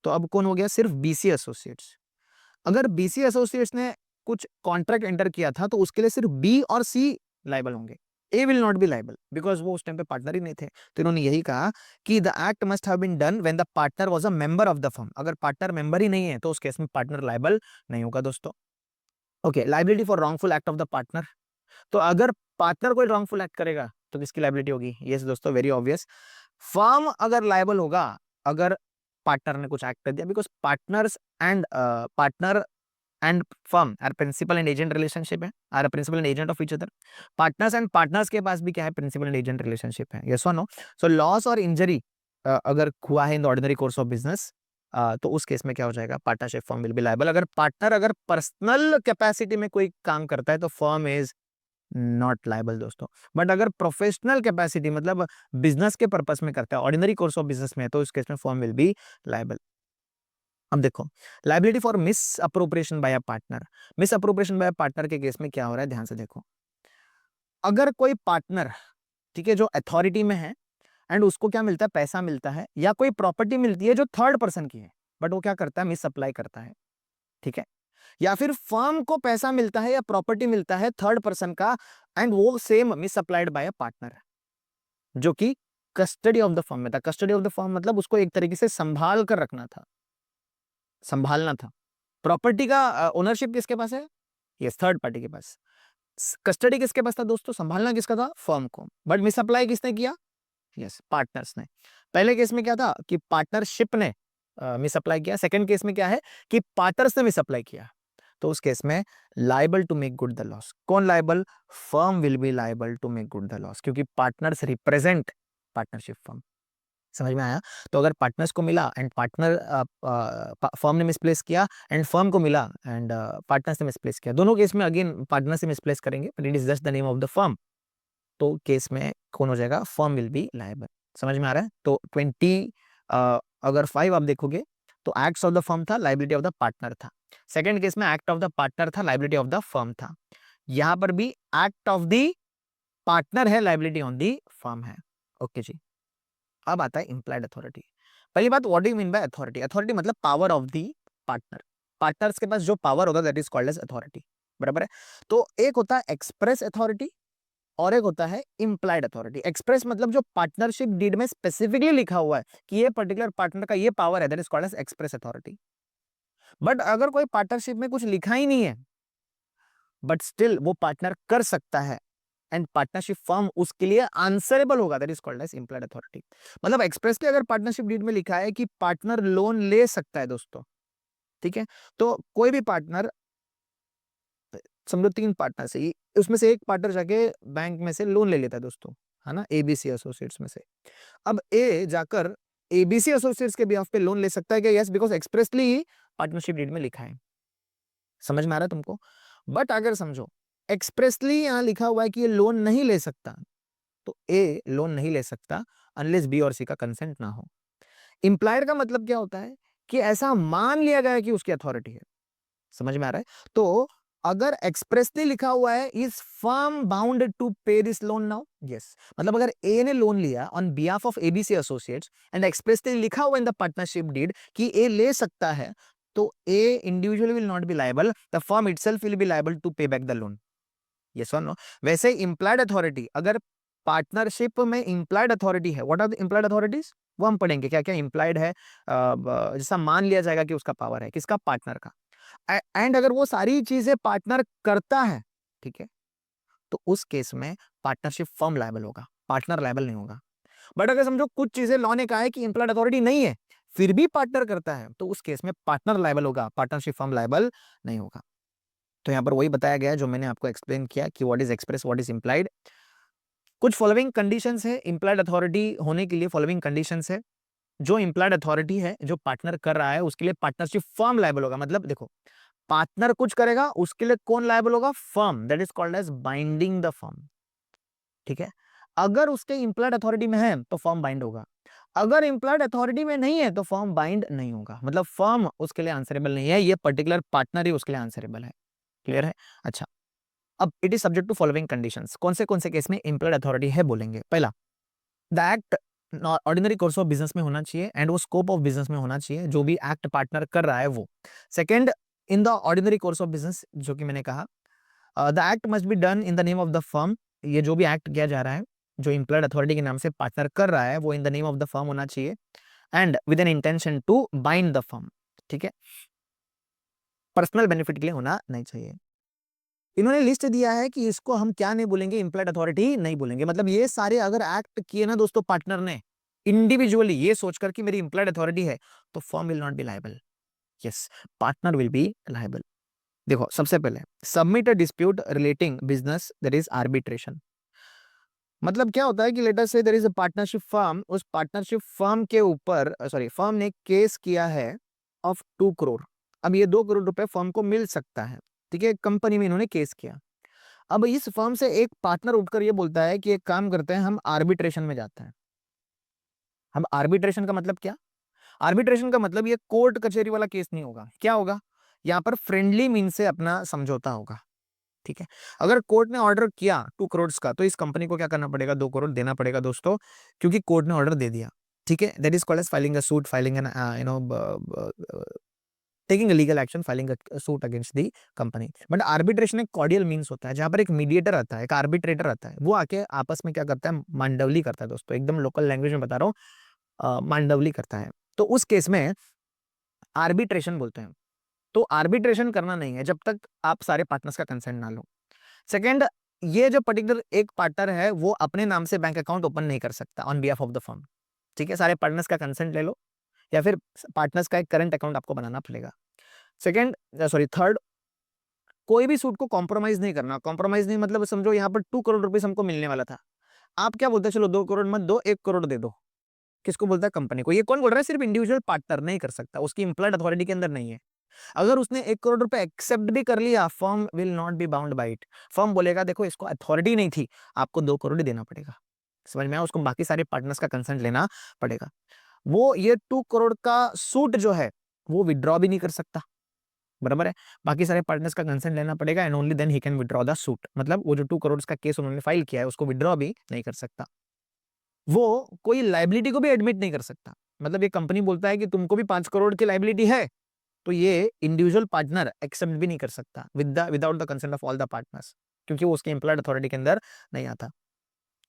तो अब कौन हो गया, सिर्फ बीसी एसोसिएट्स। अगर बीसी एसोसिएट्स ने कुछ कॉन्ट्रैक्ट एंटर किया था तो उसके लिए सिर्फ बी और सी लाइबल होंगे, A will not be liable because वो उस टाइम पे पार्टनर ही नहीं थे। तो इन्होंने यही कहा कि the act must have been done when the partner was a member of the firm. अगर पार्टनर मेंबर ही नहीं है तो उस केस में पार्टनर लाइबल नहीं होगा दोस्तों। Okay, liability for wrongful act of the partner. तो अगर पार्टनर कोई रॉन्गफुल एक्ट करेगा तो किसकी लाइबिलिटी होगी, यस दोस्तों, वेरी ऑब्वियस, फर्म अगर लाइबल होगा अगर पार्टनर ने कुछ एक्ट कर दिया, because partners and partner and firm are principal and agent relationship है, are principal and agent of each other. Partners and partners के पास भी क्या है, प्रिंसिपल एंड एजेंट रिलेशनशिप है, यस और नो। सो लॉस और इंजरी अगर हुआ है in the ordinary course of business तो उस केस में क्या हो जाएगा, partnership firm will be liable. अगर पार्टनर अगर पर्सनल कैपेसिटी में कोई काम करता है तो फर्म इज नॉट लायबल दोस्तों। बट अगर प्रोफेशनल कैपेसिटी मतलब बिजनेस के पर्पस में करता है, ऑर्डिनरी कोर्स ऑफ बिजनेस में, तो इस केस में फर्म विल बी लायबल। अब देखो, liability for misappropriation by a partner. Misappropriation by a partner के केस में क्या हो रहा है, ध्यान से देखो। अगर कोई पार्टनर, ठीक है, जो अथॉरिटी में है एंड उसको क्या मिलता है, पैसा मिलता है या कोई प्रॉपर्टी मिलती है जो थर्ड पर्सन की है, बट वो क्या करता है, मिस अप्लाई करता है, ठीक है, या फिर फर्म को पैसा मिलता है या प्रॉपर्टी मिलता है थर्ड पर्सन का एंड वो same miss applied by a partner, जो कि कस्टडी ऑफ द फर्म में था। कस्टडी ऑफ द फर्म मतलब उसको एक तरीके से संभाल कर रखना था, संभालना था। प्रॉपर्टी का ओनरशिप किसके पास है, यस, थर्ड पार्टी के पास। कस्टडी किसके पास था दोस्तों, संभालना किसका था, फर्म को, बट मिसअप्लाई किसने किया, यस, पार्टनर्स ने। पहले केस में क्या था कि पार्टनरशिप ने मिसअप्लाई किया, सेकंड केस में क्या है कि पार्टनर्स ने मिसअप्लाई किया। तो उस केस में liable to make good the loss, कौन liable, firm will be liable to make good the loss, क्योंकि पार्टनर्स रिप्रेजेंट पार्टनरशिप फर्म। समझ में आया। तो अगर पार्टनर्स को मिला एंड पार्टनर फर्म ने मिसप्लेस किया एंड फर्म को मिला एंड पार्टनर्स ने मिसप्लेस किया, दोनों केस में अगेन पार्टनर से मिसप्लेस करेंगे, but it is just the name of the firm. तो केस में कौन हो जाएगा, फर्म विल बी लायबल। समझ में आ रहा है। तो 20 अगर 5 आप देखोगे तो एक्ट्स ऑफ द फर्म था, लाइबिलिटी ऑफ द पार्टनर था। सेकंड केस में एक्ट ऑफ द पार्टनर था, लाइबिलिटी ऑफ द फर्म था। यहां पर भी एक्ट ऑफ द पार्टनर है, लाइबिलिटी ऑन द फर्म है। ओके जी। अब आता है इंप्लाइड अथॉरिटी। पहली बात, what do you mean by authority. Authority मतलब power of the partner. Partners के पास जो पावर होगा that is called as authority, बराबर है। तो एक होता है एक्सप्रेस अथॉरिटी और एक होता है इंप्लाइड अथॉरिटी। एक्सप्रेस मतलब जो पार्टनरशिप डीड में स्पेसिफिकली लिखा हुआ है कि ये पर्टिकुलर पार्टनर का ये पावर है, that is called as express authority. But अगर कोई पार्टनरशिप में कुछ लिखा ही नहीं है बट स्टिल वो पार्टनर कर सकता है एंड पार्टनरशिप फर्म उसके लिए आंसरेबल होगा, that is called as implied authority. मतलब एक्सप्रेसली अगर पार्टनरशिप डीड में लिखा है कि पार्टनर लोन ले सकता है दोस्तों, ठीक है, तो कोई भी पार्टनर, समझो 3 पार्टनर से, उसमें से एक पार्टनर जाके बैंक में से लोन ले लेता है दोस्तों, है ना, एबीसी एसोसिएट्स में से। अब ए जाकर एबीसी एसोसिएट्स के बिहाफ पे लोन ले सकता है क्या, yes, because expressly partnership deed में लिखा है। समझ में आ रहा है तुमको। बट अगर समझो एक्सप्रेसली यहां लिखा हुआ है कि ये लोन नहीं ले सकता, तो ए लोन नहीं ले सकता अनलेस बी और सी का कंसेंट ना हो। इंप्लायर का मतलब क्या होता है कि ऐसा मान लिया गया है कि उसकी अथॉरिटी है। समझ में आ रहा है। तो अगर एक्सप्रेसली लिखा हुआ है इज फर्म बाउंड टू पे दिस लोन नाउ, यस, मतलब अगर ए ने लोन लिया on behalf of ABC associates and expressly लिखा हुआ इन द पार्टनरशिप डीड कि ए ले सकता है, तो A individually will not be liable, the firm itself will be liable to pay back the loan, yes और नो। वैसे इंप्लाइड अथॉरिटी, अगर पार्टनरशिप में इंप्लाइड अथॉरिटी है, what are the implied authorities, वो हम पढ़ेंगे क्या क्या इंप्लाइड है। जैसा मान लिया जाएगा कि उसका पावर है, किसका, पार्टनर का, एंड अगर वो सारी चीजें पार्टनर करता है, ठीक है, तो उस केस में पार्टनरशिप फर्म लायबल होगा, पार्टनर लायबल नहीं होगा। बट अगर समझो कुछ चीजें लॉ ने कहा है कि इंप्लाइड अथॉरिटी नहीं है फिर भी पार्टनर करता है, तो उस केस में पार्टनर लायबल होगा, पार्टनरशिप फर्म लायबल नहीं होगा। तो यहां पर वही बताया गया है जो मैंने आपको एक्सप्लेन किया कि what is express, what is implied. कुछ फॉलोइंग कंडीशंस है इंप्लाइड अथॉरिटी होने के लिए, फॉलोइंग कंडीशंस है। जो इंप्लाइड अथॉरिटी है, जो पार्टनर कर रहा है, उसके लिए पार्टनरशिप फर्म लायबल होगा। मतलब देखो, पार्टनर कुछ करेगा उसके लिए कौन लायबल होगा, firm, that is called as binding the firm, ठीक है। अगर उसके इंप्लाइड अथॉरिटी में है तो फर्म बाइंड होगा, अगर इम्प्लॉयड अथॉरिटी में नहीं है तो फर्म बाइंड नहीं होगा, मतलब फर्म उसके लिए आंसरेबल नहीं है, ये पर्टिकुलर पार्टनर ही उसके लिए आंसरेबल है। क्लियर है? अच्छा, अब it is subject to following conditions. कौन से केस में इम्प्लॉयड अथॉरिटी है बोलेंगे? पहला, the act ordinary course of business में होना चाहिए एंड वो स्कोप ऑफ बिजनेस में होना चाहिए जो भी एक्ट पार्टनर कर रहा है वो। Second, in the ordinary course of business, जो कि मैंने कहा, the act must be done in the name of the firm. ये जो भी एक्ट किया जा रहा है, जो इम्प्लॉयड अथॉरिटी के नाम से पार्टनर कर रहा है, वो in the name of the firm होना चाहिए and with an intention to bind the firm. ठीक है, पर्सनल बेनिफिट के लिए होना नहीं चाहिए। इन्होंने लिस्ट दिया है कि इसको हम क्या नहीं बोलेंगे, इम्प्लॉयड अथॉरिटी नहीं बोलेंगे। मतलब ये सारे अगर एक्ट किए ना दोस्तों पार्टनर ने इंडिविजुअली ये सोचकर कि मेरी इम्प्लॉयड अथॉरिटी है, तो firm will not be liable. Yes, partner will be liable. देखो, सबसे पहले submit a dispute relating business, that is arbitration. मतलब क्या होता है कि लेटर से there is a partnership firm, उस पार्टनरशिप फर्म के ऊपर सॉरी फर्म ने केस किया है ऑफ 2 करोड़। अब ये 2 करोड़ रुपए फर्म को मिल सकता है। ठीक है, कंपनी में इन्होंने केस किया। अब इस फर्म से एक पार्टनर उठकर ये बोलता है कि एक काम करते हैं, हम आर्बिट्रेशन में जाते हैं। हम आर्बिट्रेशन का मतलब क्या? आर्बिट्रेशन का मतलब ये कोर्ट कचहरी वाला केस नहीं होगा। क्या होगा? यहाँ पर फ्रेंडली मीन से अपना समझौता होगा। ठीक है, अगर कोर्ट ने ऑर्डर किया 2 करोड़ का, तो इस कंपनी को क्या करना पड़ेगा? 2 करोड़ देना पड़ेगा दोस्तों, क्योंकि कोर्ट ने ऑर्डर दे दिया। ठीक है, that is called as filing a suit, filing an taking legal action, filing suit against the company. But arbitration एक कॉर्डियल मींस होता है, जहां पर एक मीडिएटर आता है, एक आर्बिट्रेटर आता है, वो आके आपस में क्या करता है? मांडवली करता है दोस्तों, एकदम लोकल लैंग्वेज में बता रहा हूँ, मांडवली करता है। तो उस केस में आर्बिट्रेशन बोलते हैं। तो आर्बिट्रेशन करना नहीं है जब तक आप सारे पार्टनर्स का कंसेंट ना लो। सेकंड, ये जो पर्टिकुलर एक पार्टनर है वो अपने नाम से बैंक अकाउंट ओपन नहीं कर सकता on behalf of the firm. ठीक है, सारे पार्टनर्स का कंसेंट ले लो, या फिर पार्टनर्स का एक करंट अकाउंट आपको बनाना पड़ेगा। सेकंड, सॉरी थर्ड, कोई भी सूट को कॉम्प्रोमाइज नहीं करना। कॉम्प्रोमाइज नहीं मतलब समझो यहाँ पर 2 करोड़ रुपीज हमको मिलने वाला था, आप क्या बोलते हैं? चलो 2 करोड़ मत दो, 1 करोड़ दे दो। किसको बोलता है? कंपनी को। ये कौन बोल रहा है? सिर्फ इंडिविजुअल पार्टनर नहीं कर सकता, उसकी इंप्लॉयड अथॉरिटी के अंदर नहीं है। अगर उसने 1 करोड़ रुपए एक्सेप्ट भी कर लिया, firm will not be bound by it. Firm बोलेगा देखो इसको अथॉरिटी नहीं थी, आपको 2 करोड़ ही देना पड़ेगा। समझ में आया? उसको बाकी सारे पार्टनर्स का कंसेंट लेना पड़ेगा। वो ये 2 करोड़ का सूट जो है वो विड्रॉ भी नहीं कर सकता। बराबर है? बाकी सारे पार्टनर्स का कंसेंट लेना पड़ेगा and only then he can withdraw the suit. मतलब वो जो 2 करोड़ का केस उन्होंने फाइल किया है उसको विड्रॉ भी नहीं कर सकता। वो कोई लाइबिलिटी को भी एडमिट नहीं कर सकता। मतलब ये कंपनी बोलता है कि तुमको भी 5 करोड़ की लाइबिलिटी है, तो ये इंडिविजुअल पार्टनर एक्सेप्ट भी नहीं कर सकता without the consent of all the partners, क्योंकि वो उसके एम्प्लॉयड अथॉरिटी के अंदर नहीं आता।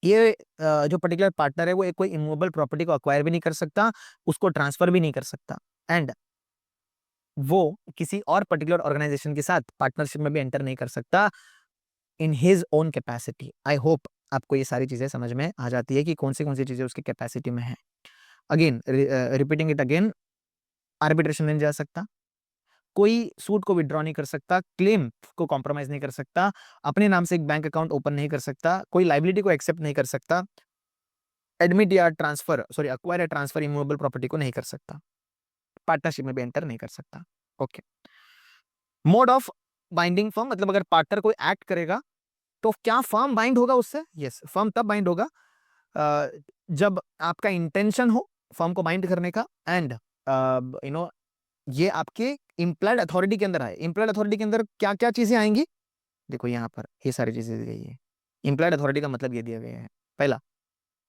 ये जो पर्टिकुलर पार्टनर है वो एक कोई इमूवेबल प्रॉपर्टी को अक्वायर भी नहीं कर सकता, उसको ट्रांसफर भी नहीं कर सकता, एंड वो किसी और पर्टिकुलर ऑर्गेनाइजेशन के साथ पार्टनरशिप में भी एंटर नहीं कर सकता in his own capacity. I hope आपको ये सारी चीजें समझ में आ जाती है कि कौन सी चीजें उसकी कैपेसिटी में है। Again repeating it again, arbitration नहीं जा सकता, कोई सूट को विड्रॉ नहीं कर सकता, क्लेम को कॉम्प्रोमाइज नहीं कर सकता, अपने नाम से एक बैंक अकाउंट ओपन नहीं कर सकता, कोई लाइबिलिटी को एक्सेप्ट नहीं कर सकता, एडमिट या ट्रांसफर सॉरी अक्वायर या ट्रांसफर इमूवेबल प्रॉपर्टी को नहीं कर सकता, पार्टनरशिप में भी एंटर नहीं कर सकता। Okay, mode of binding firm, मतलब अगर पार्टनर कोई एक्ट करेगा तो क्या फर्म बाइंड होगा उससे? यस, फर्म तब बाइंड होगा जब आपका इंटेंशन हो फर्म को बाइंड करने का, एंड यू नो ये आपके इम्प्लॉयड अथॉरिटी के अंदर आए। इम्प्लॉयड अथॉरिटी के अंदर क्या क्या चीजें आएंगी? देखो यहाँ पर ये सारी चीजें दी गई है। इम्प्लॉयड अथॉरिटी का मतलब ये दिया गया है। पहला,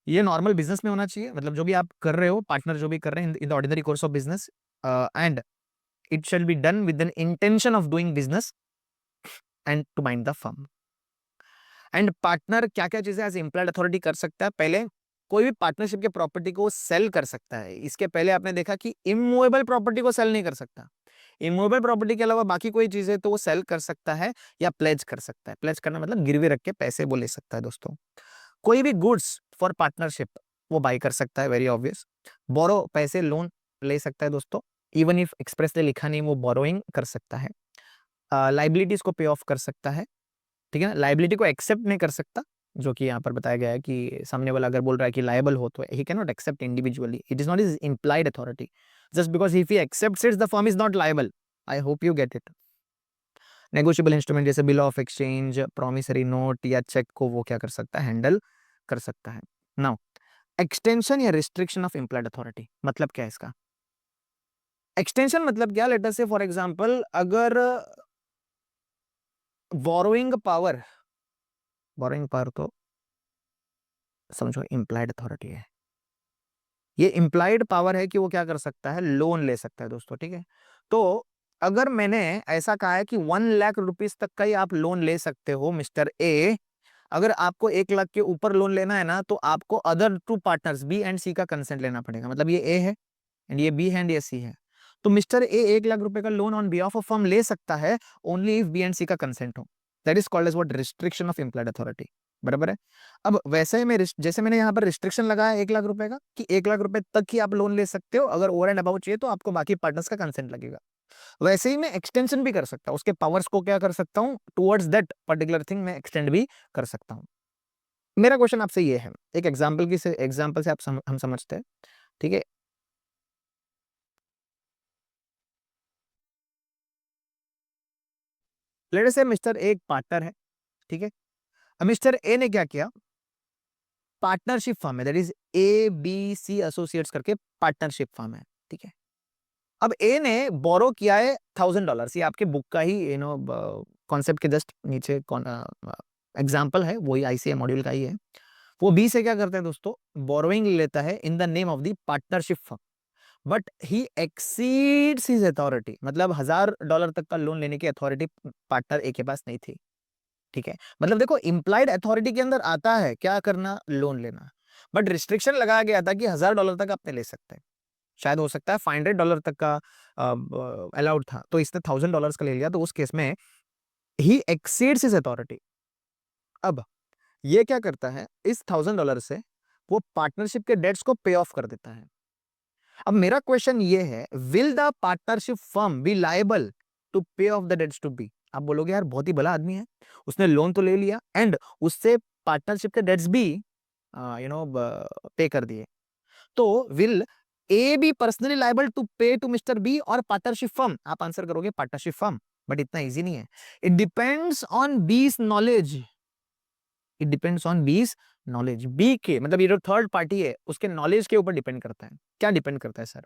ये नॉर्मल बिजनेस में होना चाहिए, मतलब जो भी आप कर रहे हो, पार्टनर जो भी कर रहे हैं in the ordinary course of business, and it shall be done with an intention of doing business and to bind the firm. And partner क्या क्या चीजें एज एम्प्लॉयड अथॉरिटी कर सकता है? पहले, कोई भी पार्टनरशिप के प्रॉपर्टी को सेल कर सकता है। इसके पहले आपने देखा कि इमूवेबल प्रॉपर्टी को सेल नहीं कर सकता। इमूवेबल प्रॉपर्टी के अलावा बाकी कोई चीज है तो वो सेल कर सकता है या प्लेज कर सकता है। प्लेज करना मतलब गिरवी रख के पैसे वो ले सकता है दोस्तों। कोई भी गुड्स फॉर पार्टनरशिप वो बाई कर सकता है, वेरी ऑब्वियस। बोरो, पैसे लोन ले सकता है दोस्तों, इवन इफ एक्सप्रेसली लिखा नहीं, वो बोरोइंग कर सकता है। लाइबिलिटीज को पे ऑफ कर सकता है। ठीक है ना, लाइबिलिटी को एक्सेप्ट नहीं कर सकता, जो कि यहाँ पर बताया गया है कि सामने वाला अगर बोल रहा है कि लायबल हो तो he can not accept individually, it is not is implied authority, just because if he accepts it the firm is not liable. I hope you get it. Negotiable instrument जैसे bill of exchange, promissory note या cheque को वो क्या कर सकता है? Handle कर सकता है। नाउ एक्सटेंशन या रिस्ट्रिक्शन ऑफ इम्प्लाइड अथॉरिटी मतलब क्या है इसका? एक्सटेंशन मतलब क्या, late us say for example अगर बोरोइंग पावर तो समझो इम्प्लाइड अथॉरिटी है, ये इम्प्लाइड पावर है कि वो क्या कर सकता है, लोन ले सकता है दोस्तों, ठीक है। तो अगर मैंने ऐसा कहा है कि 1 लाख रुपीज तक का ही आप लोन ले सकते हो मिस्टर ए, अगर आपको 1 लाख के ऊपर लोन लेना है ना, तो आपको other two partners B and C का कंसेंट लेना पड़ेगा। मतलब ये ए है एंड ये बी है एंड ये सी है, तो मिस्टर ए 1 लाख रुपए का loan on behalf of firm ले सकता है only if B and C का कंसेंट हो। That is called as what, restriction of implied authority. बराबर है। अब वैसे ही मैं जैसे मैंने यहाँ पर रिस्ट्रिक्शन लगाया 1 लाख रुपए का कि 1 लाख रुपए तक ही आप लोन ले सकते हो, अगर ओवर एंड अबाउट चाहिए तो आपको बाकी पार्टनर्स का कंसेंट लगेगा। वैसे ही मैं एक्सटेंशन भी कर सकता हूँ, उसके पावर्स को क्या कर सकता हूँ, टुवर्ड्स दैट पर्टिकुलर थिंग मैं एक्सटेंड भी कर सकता हूँ। मेरा क्वेश्चन आपसे ये है, एक एग्जाम्पल से हम समझते हैं, ठीक है। लेट अस से मिस्टर ए एक पार्टनर है, ठीक है। अब मिस्टर ए ने क्या किया, पार्टनरशिप फर्म है, that is A B C associates करके पार्टनरशिप फर्म है, ठीक है। अब ए ने बोरो किया है $1000, ये आपके बुक का ही कॉन्सेप्ट के जस्ट नीचे एग्जाम्पल है, वही आईसीए मॉड्यूल का ही है। वो बी से क्या करते हैं दोस्तों, बोरोइंग लेता है in the name of the partnership firm, but he exceeds his authority, मतलब $1000 तक का लोन लेने की अथॉरिटी पार्टनर ए के पास नहीं थी, ठीक है। मतलब देखो इम्प्लाइड अथॉरिटी के अंदर आता है क्या करना, लोन लेना, बट रिस्ट्रिक्शन लगाया गया था कि $1000 तक आपने ले सकते हैं। शायद हो सकता है $500 तक का अलाउड था, तो इसने $1000 का ले लिया, तो उस केस में ही एक्सीड्स हिज अथॉरिटी। अब ये क्या करता है, इस $1000 से वो पार्टनरशिप के डेट्स को पे ऑफ कर देता है। अब मेरा क्वेश्चन ये है, will the partnership firm be liable to pay off the debts to B? आप बोलोगे यार बहुत ही भला आदमी है, उसने लोन तो ले लिया एंड उससे पार्टनरशिप के डेट्स भी पे कर दिए, तो will A B personally liable to pay to mister B और पार्टनरशिप फर्म? आप आंसर करोगे पार्टनरशिप फर्म, बट इतना इजी नहीं है। It depends on B's knowledge, it depends on B's knowledge, B के मतलब ये जो थर्ड पार्टी है उसके नॉलेज के ऊपर डिपेंड करता है। क्या डिपेंड करता है सर?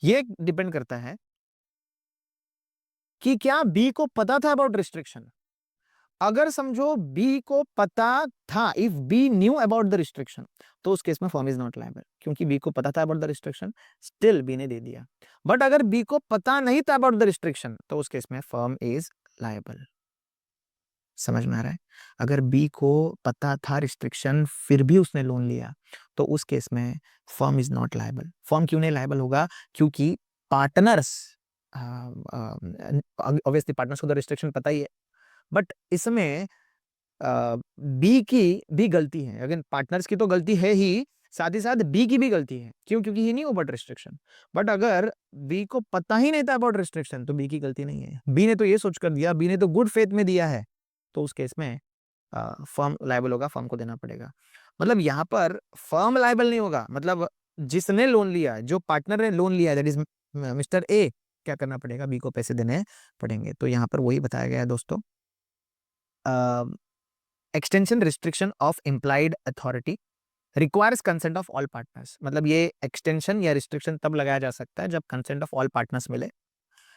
ये डिपेंड करता है कि क्या बी को पता था अबाउट रिस्ट्रिक्शन। अगर समझो बी को पता था, if B knew about the restriction, तो उस केस में फर्म इज नॉट लायबल, क्योंकि बी को पता था about the restriction, still B ने दे दिया। बट अगर बी को पता नहीं था अबाउट द रिस्ट्रिक्शन, तो उस केस में फर्म इज लायबल। समझ में आ रहा है? अगर बी को पता था रिस्ट्रिक्शन फिर भी उसने लोन लिया, तो उस केस में firm is not liable. Firm क्यों नहीं लायबल होगा? क्योंकि पार्टनर्स, ऑब्वियसली पार्टनर्स को तो रिस्ट्रिक्शन पता ही है, बट इसमें बी की भी गलती है। अगर पार्टनर्स की तो गलती है ही, साथ ही साथ बी की भी गलती है। क्यों? क्योंकि ही नहीं अबाउट रिस्ट्रिक्शन। बट अगर बी को पता ही नहीं था अबाउट रिस्ट्रिक्शन, तो बी की गलती नहीं है। बी ने तो ये सोच कर दिया, बी ने तो गुड फेथ में दिया है, तो उस केस में फर्म लायबल होगा, फर्म को देना पड़ेगा। मतलब यहाँ पर फर्म लायबल नहीं होगा, मतलब जिसने लोन लिया, जो पार्टनर ने लोन लिया, दैट इज मिस्टर ए, क्या करना पड़ेगा, बी को पैसे देने पड़ेंगे। तो यहाँ पर वही बताया गया है दोस्तों, extension restriction of implied authority requires consent of all partners. मतलब ये एक्सटेंशन या रिस्ट्रिक्शन तब लगाया जा सकता है जब कंसेंट ऑफ ऑल पार्टनर्स मिले,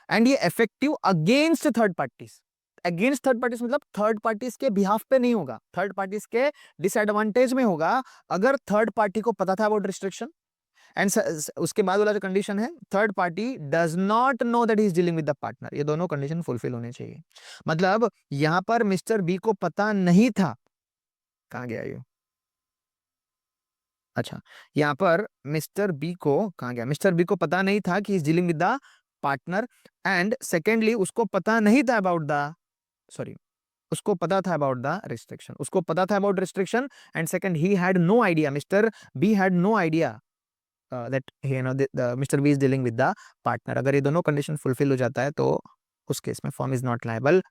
एंड ये effective against third parties. Against third parties मतलब थर्ड पार्टीज के बिहाफ पे नहीं होगा, थर्ड पार्टीज के डिसएडवांटेज में होगा। अगर थर्ड पार्टी को पता था अबाउट रिस्ट्रिक्शन, एंड उसके बाद वाला जो कंडीशन है, third party does not know that he is dealing with the partner, ये दोनों कंडीशन फुलफिल होने चाहिए। मतलब यहां पर मिस्टर बी को पता नहीं था, कहां गया ये, अच्छा, यहाँ पर मिस्टर बी को, कहां गया, मिस्टर बी को पता नहीं था कि is dealing with the partner, and secondly उसको पता नहीं था अबाउट द, सॉरी, उसको पता था अबाउट द रिस्ट्रिक्शन, उसको पता था about restriction, and second he had no idea, mister B had no idea that mister B is dealing with the partner. अगर ये दोनों कंडीशन फुलफिल हो जाता है, तो उस केस में firm is not liable,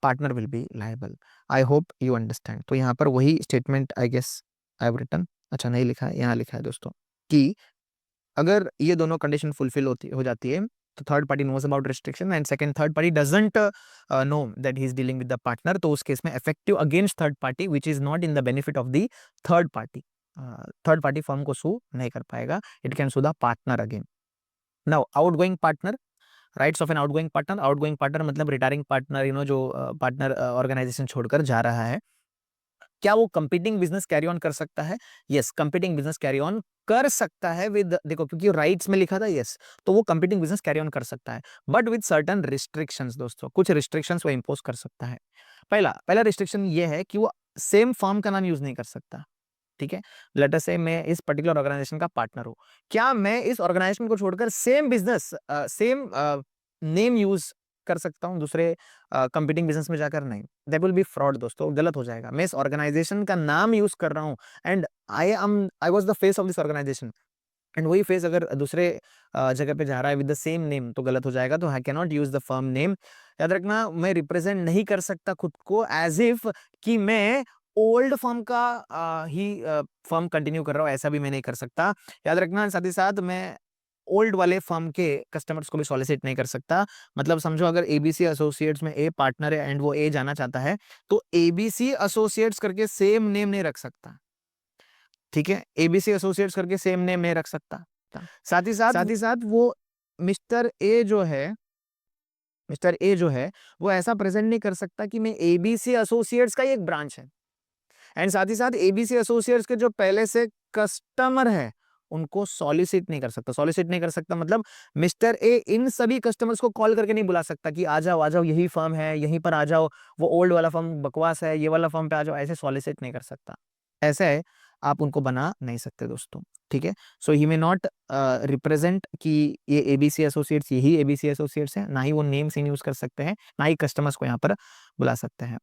partner will be liable. I hope you understand. तो यहाँ पर वही statement I guess I have written, अच्छा नहीं लिखा है, यहाँ लिखा है दोस्तों कि अगर ये दोनों कंडीशन फुलफिल होती हो जाती है, तो third party knows about restriction and second third party doesn't know that he is dealing with the partner, तो उस केस में effective against third party which is not in the benefit of the third party. Third party firm को sue नहीं कर पाएगा, it can sue the partner again. Now outgoing partner, rights of an outgoing partner, outgoing partner मतलब retiring partner, जो partner organisation छोड़कर जा रहा है, क्या वो कंपीटिंग बिजनेस कैरी ऑन कर सकता है? Yes, competing business carry on कर सकता है विद, देखो क्योंकि राइट्स में लिखा था यस, तो वो कंपीटिंग बिजनेस कैरी ऑन कर सकता है, बट विद सर्टन रिस्ट्रिक्शंस दोस्तों, कुछ रिस्ट्रिक्शंस वो इंपोज कर सकता है। पहला पहला रिस्ट्रिक्शन ये है कि वो सेम फर्म का नाम यूज नहीं कर सकता। ठीक है, लेट अस से मैं इस पर्टिकुलर ऑर्गेनाइजेशन का पार्टनर हूं, क्या मैं इस ऑर्गेनाइजेशन को छोड़कर same business same name use कर सकता हूं दूसरे कंपीटिंग बिजनेस में जाकर? नहीं, दैट विल बी फ्रॉड दोस्तों, गलत हो जाएगा। मैं इस ऑर्गेनाइजेशन का नाम यूज कर रहा हूं and I was the face of this organization, and वही फेस अगर दूसरे जगह पे जा रहा है विद द सेम नेम तो गलत हो जाएगा। तो I can not use the firm name. याद रखना, मैं रिप्रेजेंट नहीं कर सकता खुद को एज इफ कि मैं ओल्ड फर्म का ही फर्म कंटिन्यू कर रहा हूं, ऐसा भी मैं नहीं कर सकता। याद रखना, साथ ही साथ मैं ओल्ड वाले फर्म के कस्टमर्स को भी सॉलिसिट नहीं कर सकता। मतलब समझो अगर एबीसी एसोसिएट्स में ए पार्टनर है एंड वो ए जाना चाहता है, तो एबीसी एसोसिएट्स करके सेम नेम नहीं रख सकता। ठीक है, एबीसी एसोसिएट्स करके सेम नेम नहीं रख सकता। साथ ही साथ वो मिस्टर ए जो है मिस्टर ए जो है वो ऐसा प्रेजेंट नहीं कर सकता कि मैं एबीसी एसोसिएट्स का ही एक ब्रांच है। एंड साथ ही साथ एबीसी एसोसिएट्स के जो पहले से कस्टमर है उनको सॉलिसिट नहीं कर सकता। सॉलिसिट नहीं कर सकता मतलब मिस्टर ए इन सभी कस्टमर्स को कॉल करके नहीं बुला सकता कि आ जाओ यही फर्म है, यहीं पर आ जाओ, वो ओल्ड वाला फर्म बकवास है, ये वाला फर्म पे आ जाओ, ऐसे सॉलिसिट नहीं कर सकता। ऐसा है, आप उनको बना नहीं सकते दोस्तों। ठीक है, सो ही मे नॉट रिप्रेजेंट कि ये एबीसी एसोसिएट्स यही एबीसी एसोसिएट्स है, ना ही वो नेम से यूज कर सकते हैं, ना ही कस्टमर्स को यहाँ पर बुला सकते हैं।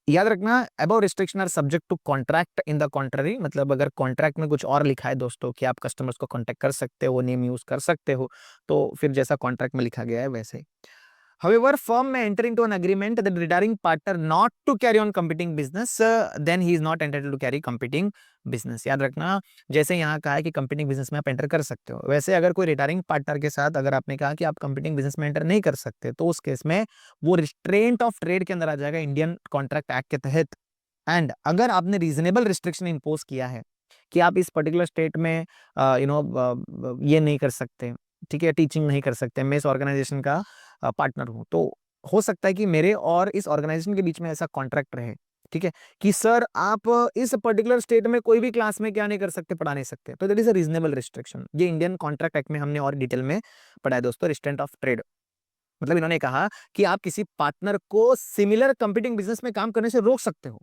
याद रखना, above restriction are subject to contract in the contrary, मतलब अगर कॉन्ट्रैक्ट में कुछ और लिखा है दोस्तों कि आप कस्टमर्स को कॉन्टैक्ट कर सकते हो, नेम यूज कर सकते हो, तो फिर जैसा कॉन्ट्रैक्ट में लिखा गया है वैसे ही। However, firm may enter into an agreement that retiring partner not to carry on competing business, then he is not entitled to carry competing business. याद रखना, जैसे यहाँ कहा है कि competing business में आप एंटर कर सकते हो, वैसे अगर कोई रिटायरिंग पार्टनर के साथ अगर आपने कहा कि आप competing business में एंटर नहीं कर सकते, तो उस केस में वो रिस्ट्रेंट ऑफ ट्रेड के अंदर आ जाएगा इंडियन कॉन्ट्रैक्ट एक्ट के तहत। एंड अगर आपने रीजनेबल रिस्ट्रिक्शन इंपोज किया है कि आप इस पर्टिकुलर स्टेट में ये नहीं कर सकते, ठीक है, टीचिंग नहीं कर सकते, मैं इस ऑर्गेनाइजेशन का पार्टनर हूं, तो हो सकता है कि मेरे और इस ऑर्गेनाइजेशन के बीच में ऐसा कॉन्ट्रैक्ट रहे, ठीक है, कि सर आप इस पर्टिकुलर स्टेट में कोई भी क्लास में क्या नहीं कर सकते, पढ़ा नहीं सकते, तो that is a reasonable restriction. ये इंडियन कॉन्ट्रैक्ट एक्ट में हमने और डिटेल में पढ़ा है दोस्तों, रिस्ट्रेंट ऑफ ट्रेड। मतलब इन्होंने कहा कि आप किसी पार्टनर को सिमिलर कंपीटिंग बिजनेस में काम करने से रोक सकते हो।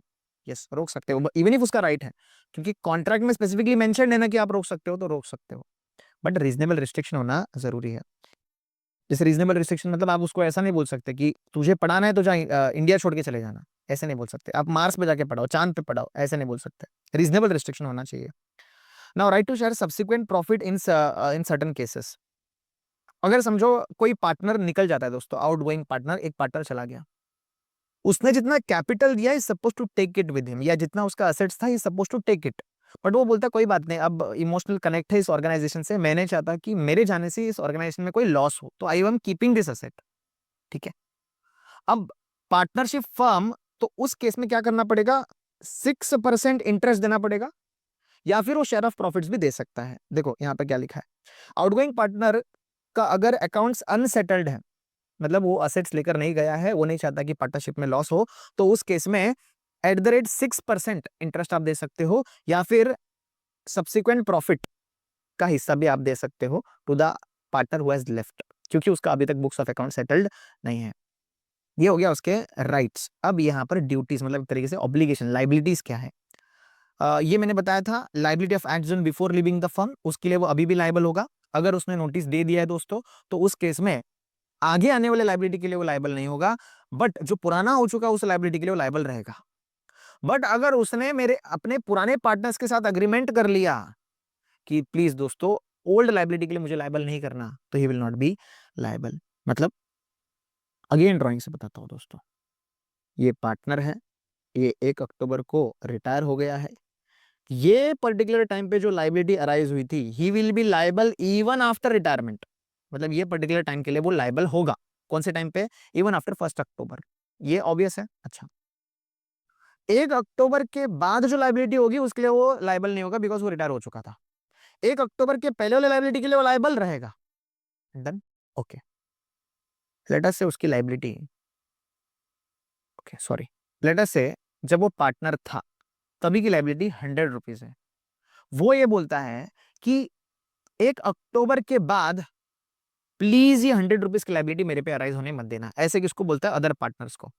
यस, रोक सकते हो, इवन इफ उसका राइट है, क्योंकि कॉन्ट्रैक्ट में स्पेसिफिकली मेंशन है ना कि आप रोक सकते हो, तो रोक सकते हो, बट रीजनेबल रिस्ट्रिक्शन होना जरूरी है। जैसे रीजनेबल रिस्ट्रिक्शन मतलब आप उसको ऐसा नहीं बोल सकते कि तुझे पढ़ाना है तो जा इंडिया छोड़ के चले जाना, ऐसे नहीं बोल सकते। आप मार्स पे जाके पढ़ाओ, चांद पे पढ़ाओ, ऐसे नहीं बोल सकते। रीजनेबल रिस्ट्रिक्शन होना चाहिए। Now right to share subsequent profit in in certain cases. अगर समझो कोई पार्टनर निकल जाता है दोस्तों, आउटगोइंग पार्टनर, एक पार्टनर चला गया, उसने जितना कैपिटल दिया is suppose to take it with him, या जितना उसका असेट्स था is suppose to take it, but वो बोलता कोई बात नहीं, अब इमोशनल कनेक्ट है इस ऑर्गेनाइजेशन से, मैंने चाहता कि मेरे जाने से इस ऑर्गेनाइजेशन में कोई लॉस हो, तो I am keeping this asset. ठीक है, अब पार्टनरशिप फर्म, तो उस केस में क्या करना पड़ेगा, 6% इंटरेस्ट देना पड़ेगा, या फिर वो शेयर ऑफ प्रॉफिट्स भी दे सकता है। देखो यहाँ पे क्या लिखा है, आउटगोइंग पार्टनर का अगर अकाउंट्स अनसेटल्ड है, मतलब वो असेट्स लेकर नहीं गया है, वो नहीं चाहता कि पार्टनरशिप में लॉस हो, तो उस केस में एट द रेट 6% इंटरेस्ट आप दे सकते हो, या फिर सब्सिक्वेंट प्रॉफिट का हिस्सा भी आप दे सकते हो to the partner who has left, क्योंकि उसका अभी तक बुक्स ऑफ अकाउंट सेटल्ड नहीं है। ये हो गया उसके राइट्स। अब यहाँ पर ड्यूटीज मतलब एक तरीके से ऑब्लिगेशन, लाइबिलिटीज क्या है, ये मैंने बताया था, liability of action before living the firm, उसके लिए वो अभी भी लाइबल होगा। अगर उसने नोटिस दे दिया है दोस्तों, तो उस केस में आगे आने वाले लाइबिलिटी के लिए वो लाइबल नहीं होगा, बट जो पुराना हो चुका उस लाइबिलिटी के लिए वो लाइबल रहेगा। बट अगर उसने मेरे अपने पुराने पार्टनर्स के साथ अग्रीमेंट कर लिया कि प्लीज दोस्तों ओल्ड लाइबिलिटी के लिए मुझे लाइबल नहीं करना, तो ही विल नॉट बी लाइबल। मतलब अगेन ड्राइंग से बताता हूं दोस्तों, ये पार्टनर है, ये 1 अक्टूबर को रिटायर हो गया है, ये पर्टिकुलर टाइम पे जो लाइबिलिटी अराइज हुई थी, he will be liable even after retirement. मतलब ये पर्टिकुलर टाइम के लिए वो लाइबल होगा। कौन से टाइम पे, इवन आफ्टर 1 अक्टूबर। ये ऑब्वियस है। अच्छा, 1 अक्टूबर के बाद जो लाइबिलिटी होगी उसके लिए वो लाइबल नहीं होगा, बिकॉज वो रिटायर हो चुका था। 1 अक्टूबर के पहले वाले लाइबिलिटी के लिए वो लाइबल रहेगा। डन। ओके, लेट अस से उसकी liability, okay sorry, late us से जब वो पार्टनर था तभी की लाइबिलिटी 100 रुपीज है। वो ये बोलता है कि 1 अक्टूबर के बाद प्लीज ये 100 रुपीज की लाइबिलिटी मेरे पे अराइज होने मत देना। ऐसे किसको बोलता है? अदर पार्टनर्स को।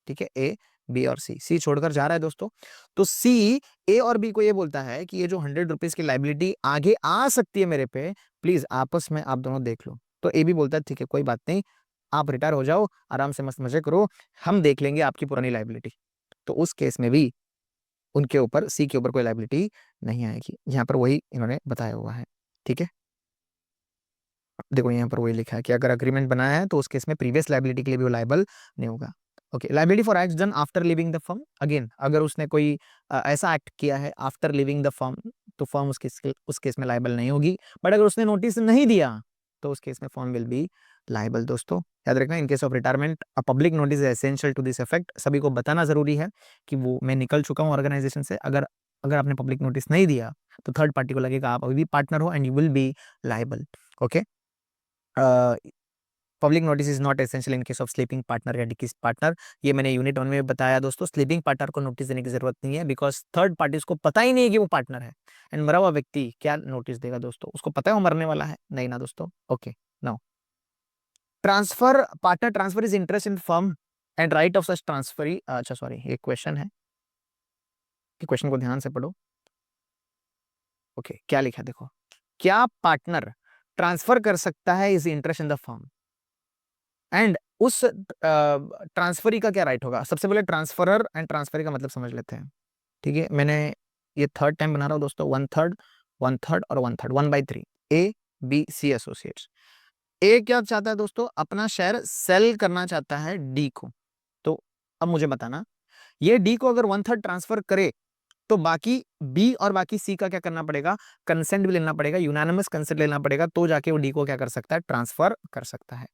ठीक है, ए, बी और सी। सी छोड़कर जा रहा है दोस्तों, तो सी ए और बी को ये बोलता है कि ये जो 100 रुपीज की लाइबिलिटी आगे आ सकती है मेरे पे, प्लीज आपस में आप दोनों देख लो। तो ए भी बोलता है ठीक है कोई बात नहीं, आप रिटायर हो जाओ, आराम से मस्त मजे करो, हम देख लेंगे आपकी पुरानी लाइबिलिटी। तो उस केस में भी उनके ऊपर, सी के ऊपर कोई लाइबिलिटी नहीं आएगी। यहाँ पर वही इन्होंने बताया हुआ है। ठीक है, देखो यहाँ पर वही लिखा है कि अगर अग्रीमेंट बनाया है तो उस केस में प्रीवियस लाइबिलिटी के लिए भी वो लाइबल नहीं होगा। Okay, liability for acts done after living the firm. Again अगर उसने कोई ऐसा एक्ट किया है आफ्टर लिविंग द फर्म, तो फर्म उस केस में लाइबल नहीं होगी। बट अगर उसने नोटिस नहीं दिया तो उस केस में फर्म विल बी लाइबल। दोस्तों याद रखना, in case of retirement a public notice is essential to this effect. सभी को बताना जरूरी है कि वो मैं निकल चुका हूँ ऑर्गेनाइजेशन से। अगर अगर आपने पब्लिक नोटिस नहीं दिया तो थर्ड पार्टी को लगेगा आप अभी भी पार्टनर हो and you will be liable. Okay, public notice is not essential in case of sleeping partner या डिकीज पार्टनर। ये मैंने यूनिट 1 में बताया दोस्तों, स्लीपिंग पार्टनर को नोटिस देने की जरूरत नहीं है, बिकॉज थर्ड पार्टी को पता ही नहीं है कि वो पार्टनर है। एंड मरा हुआ व्यक्ति क्या नोटिस देगा दोस्तों? उसको पता है वो मरने वाला है? नहीं ना दोस्तों। Okay, now transfer, partner transfer is interest in firm and right of such transfer. अच्छा सॉरी, एक क्वेश्चन है, कि क्वेश्चन को ध्यान से पढ़ो। ओके, क्या लिखा है देखो, क्या पार्टनर ट्रांसफर कर सकता है is interest in the firm, and उस ट्रांसफरी का क्या राइट होगा? सबसे पहले ट्रांसफरर एंड ट्रांसफरी का मतलब समझ लेते हैं। ठीक है, मैंने ये थर्ड टाइम बना रहा हूँ दोस्तों, 1/3 1/3 और 1/3, 1/3। ए बी सी एसोसिएट्स। ए क्या चाहता है दोस्तों? अपना शेयर सेल करना चाहता है डी को। तो अब मुझे बताना, ये डी को अगर 1/3 ट्रांसफर करे तो बाकी बी और बाकी सी का क्या करना पड़ेगा? कंसेंट भी लेना पड़ेगा, यूनानिमस कंसेंट लेना पड़ेगा, तो जाके वो डी को क्या कर सकता है? ट्रांसफर कर सकता है।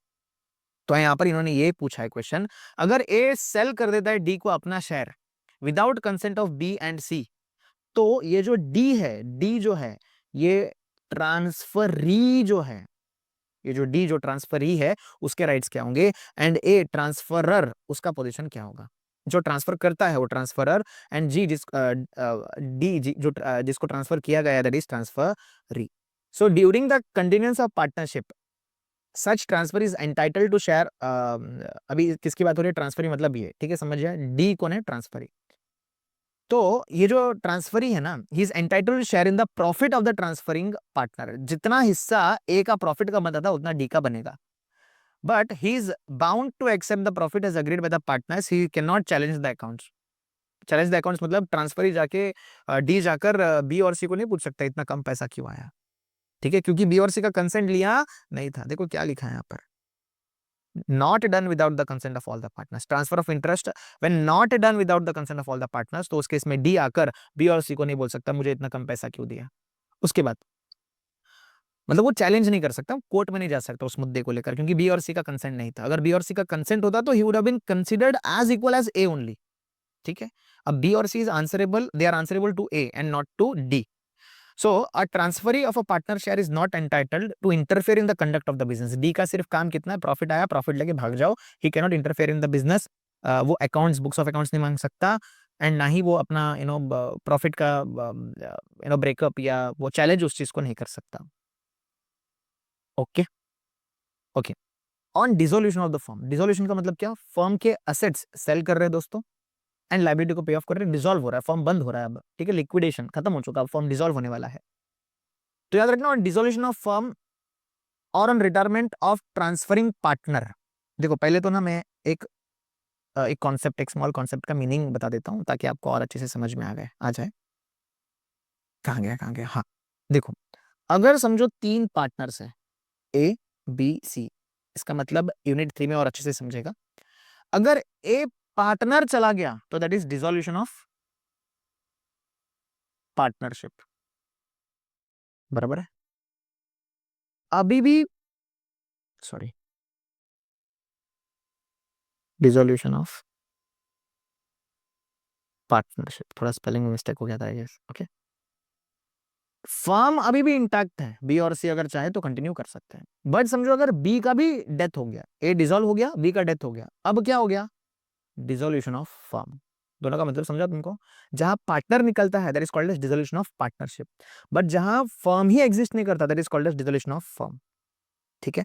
तो यहां पर इन्होंने ये पूछा है क्वेश्चन, अगर ए सेल कर देता है डी को अपना share without consent of B and C, तो ये जो डी है, डी जो है ये ट्रांसफरी जो है, ये जो डी जो ट्रांसफरी है उसके राइट्स क्या होंगे, एंड ए ट्रांसफरर उसका पोजीशन क्या होगा? जो ट्रांसफर करता है वो ट्रांसफरर, एंड जी डी जो जिसको ट्रांसफर किया गया that is transferee. So during the continuance of partnership such transfer is entitled to share. अभी किसकी बात हो रही है? ट्रांसफरी मतलब ये, ठीक है समझ जाए, डी कौन है? ट्रांसफरी। तो ये जो ट्रांसफरी है ना, he is entitled to share in the profit of the transferring partner. जितना हिस्सा ए का प्रॉफिट का बनता था उतना डी का बनेगा, but he is bound to accept the profit as agreed by the partners. He can not challenge the accounts. Challenge the accounts मतलब ट्रांसफरी जाके डी जाकर बी और सी को नहीं पूछ सकता इतना कम पैसा क्यों आया। ठीक है, क्योंकि बी और सी का कंसेंट लिया नहीं था। देखो क्या लिखा है यहाँ पर, not done without the consent of all the partners. Transfer of interest when not done without the consent of all the partners, तो उस केस में डी आकर बी और सी को नहीं बोल सकता मुझे इतना कम पैसा क्यों दिया। उसके बाद मतलब वो चैलेंज नहीं कर सकता, कोर्ट में नहीं जा सकता उस मुद्दे को लेकर, क्योंकि बी और सी का कंसेंट नहीं था। अगर बी और सी का कंसेंट होता तो he would have been considered as equal as A only. ठीक है, अब बी और C is answerable, they are answerable to A and not to D. So a transferee of a partner share is not entitled to interfere in the conduct of the business. D का सिर्फ काम कितना है? Profit आया, profit लेके भाग जाओ। He cannot interfere in the business. वो अकाउंट्स, बुक्स ऑफ अकाउंट्स नहीं मांग सकता, एंड ना ही वो अपना प्रॉफिट का ब्रेकअप या वो चैलेंज उस चीज को नहीं कर सकता। Okay okay, on dissolution of the firm. Dissolution का मतलब क्या? फर्म के असेट्स सेल कर रहे हैं दोस्तों, एंड लाइबिलिटी को पे ऑफ कर रहे हैं, डिसॉल्व हो रहा है, फर्म बंद हो रहा है अब। ठीक है, लिक्विडेशन खत्म हो चुका, अब फर्म डिसॉल्व होने वाला है। तो याद रखना, ऑन डिसोल्यूशन ऑफ फर्म और on retirement of transferring partner. देखो पहले तो ना मैं एक कॉन्सेप्ट, एक स्मॉल कॉन्सेप्ट का मीनिंग बता देता हूं ताकि आपको और अच्छे से समझ में आ जाए। कहाँ गया? हाँ, देखो अगर समझो 3 पार्टनर्स हैं, ए बी सी, इसका मतलब यूनिट 3 में और अच्छे से समझेगा। अगर ए पार्टनर चला गया तो that is dissolution of partnership, बराबर है। अभी भी सॉरी, डिसोल्यूशन ऑफ पार्टनरशिप, थोड़ा स्पेलिंग में मिस्टेक हो गया था यस, ओके। फर्म अभी भी इंटैक्ट है, बी और सी अगर चाहे तो कंटिन्यू कर सकते हैं, बट समझो अगर बी का भी डेथ हो गया, ए डिसॉल्व हो गया, बी का डेथ हो गया, अब क्या हो गया, डिसोल्यूशन ऑफ फर्म। दोनों का मतलब समझा तुमको, जहां पार्टनर निकलता है that is called as dissolution of partnership, but जहां फर्म ही एग्जिस्ट नहीं करता that is called as dissolution of firm, ठीक है।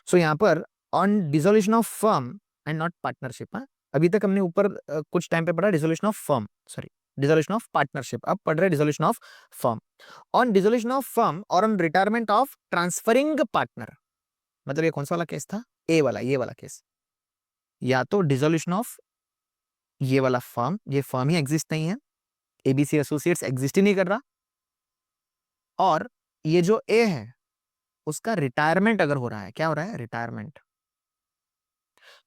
सो यहाँ पर on dissolution of firm and not partnership, अभी तक हमने ऊपर कुछ टाइम पे पढ़ा dissolution of firm, sorry dissolution of partnership, अब पढ़ रहे dissolution of firm. On dissolution of firm और on retirement of transferring partner, मतलब ये कौन सा वाला केस था, ए वाला, ये वाला केस, या तो डिसोल्यूशन ऑफ ये वाला फर्म, ये फर्म ही एग्जिस्ट नहीं है, एबीसी एसोसिएट्स एग्जिस्ट ही नहीं कर रहा, और ये जो ए है उसका रिटायरमेंट अगर हो रहा है, क्या हो रहा है, रिटायरमेंट,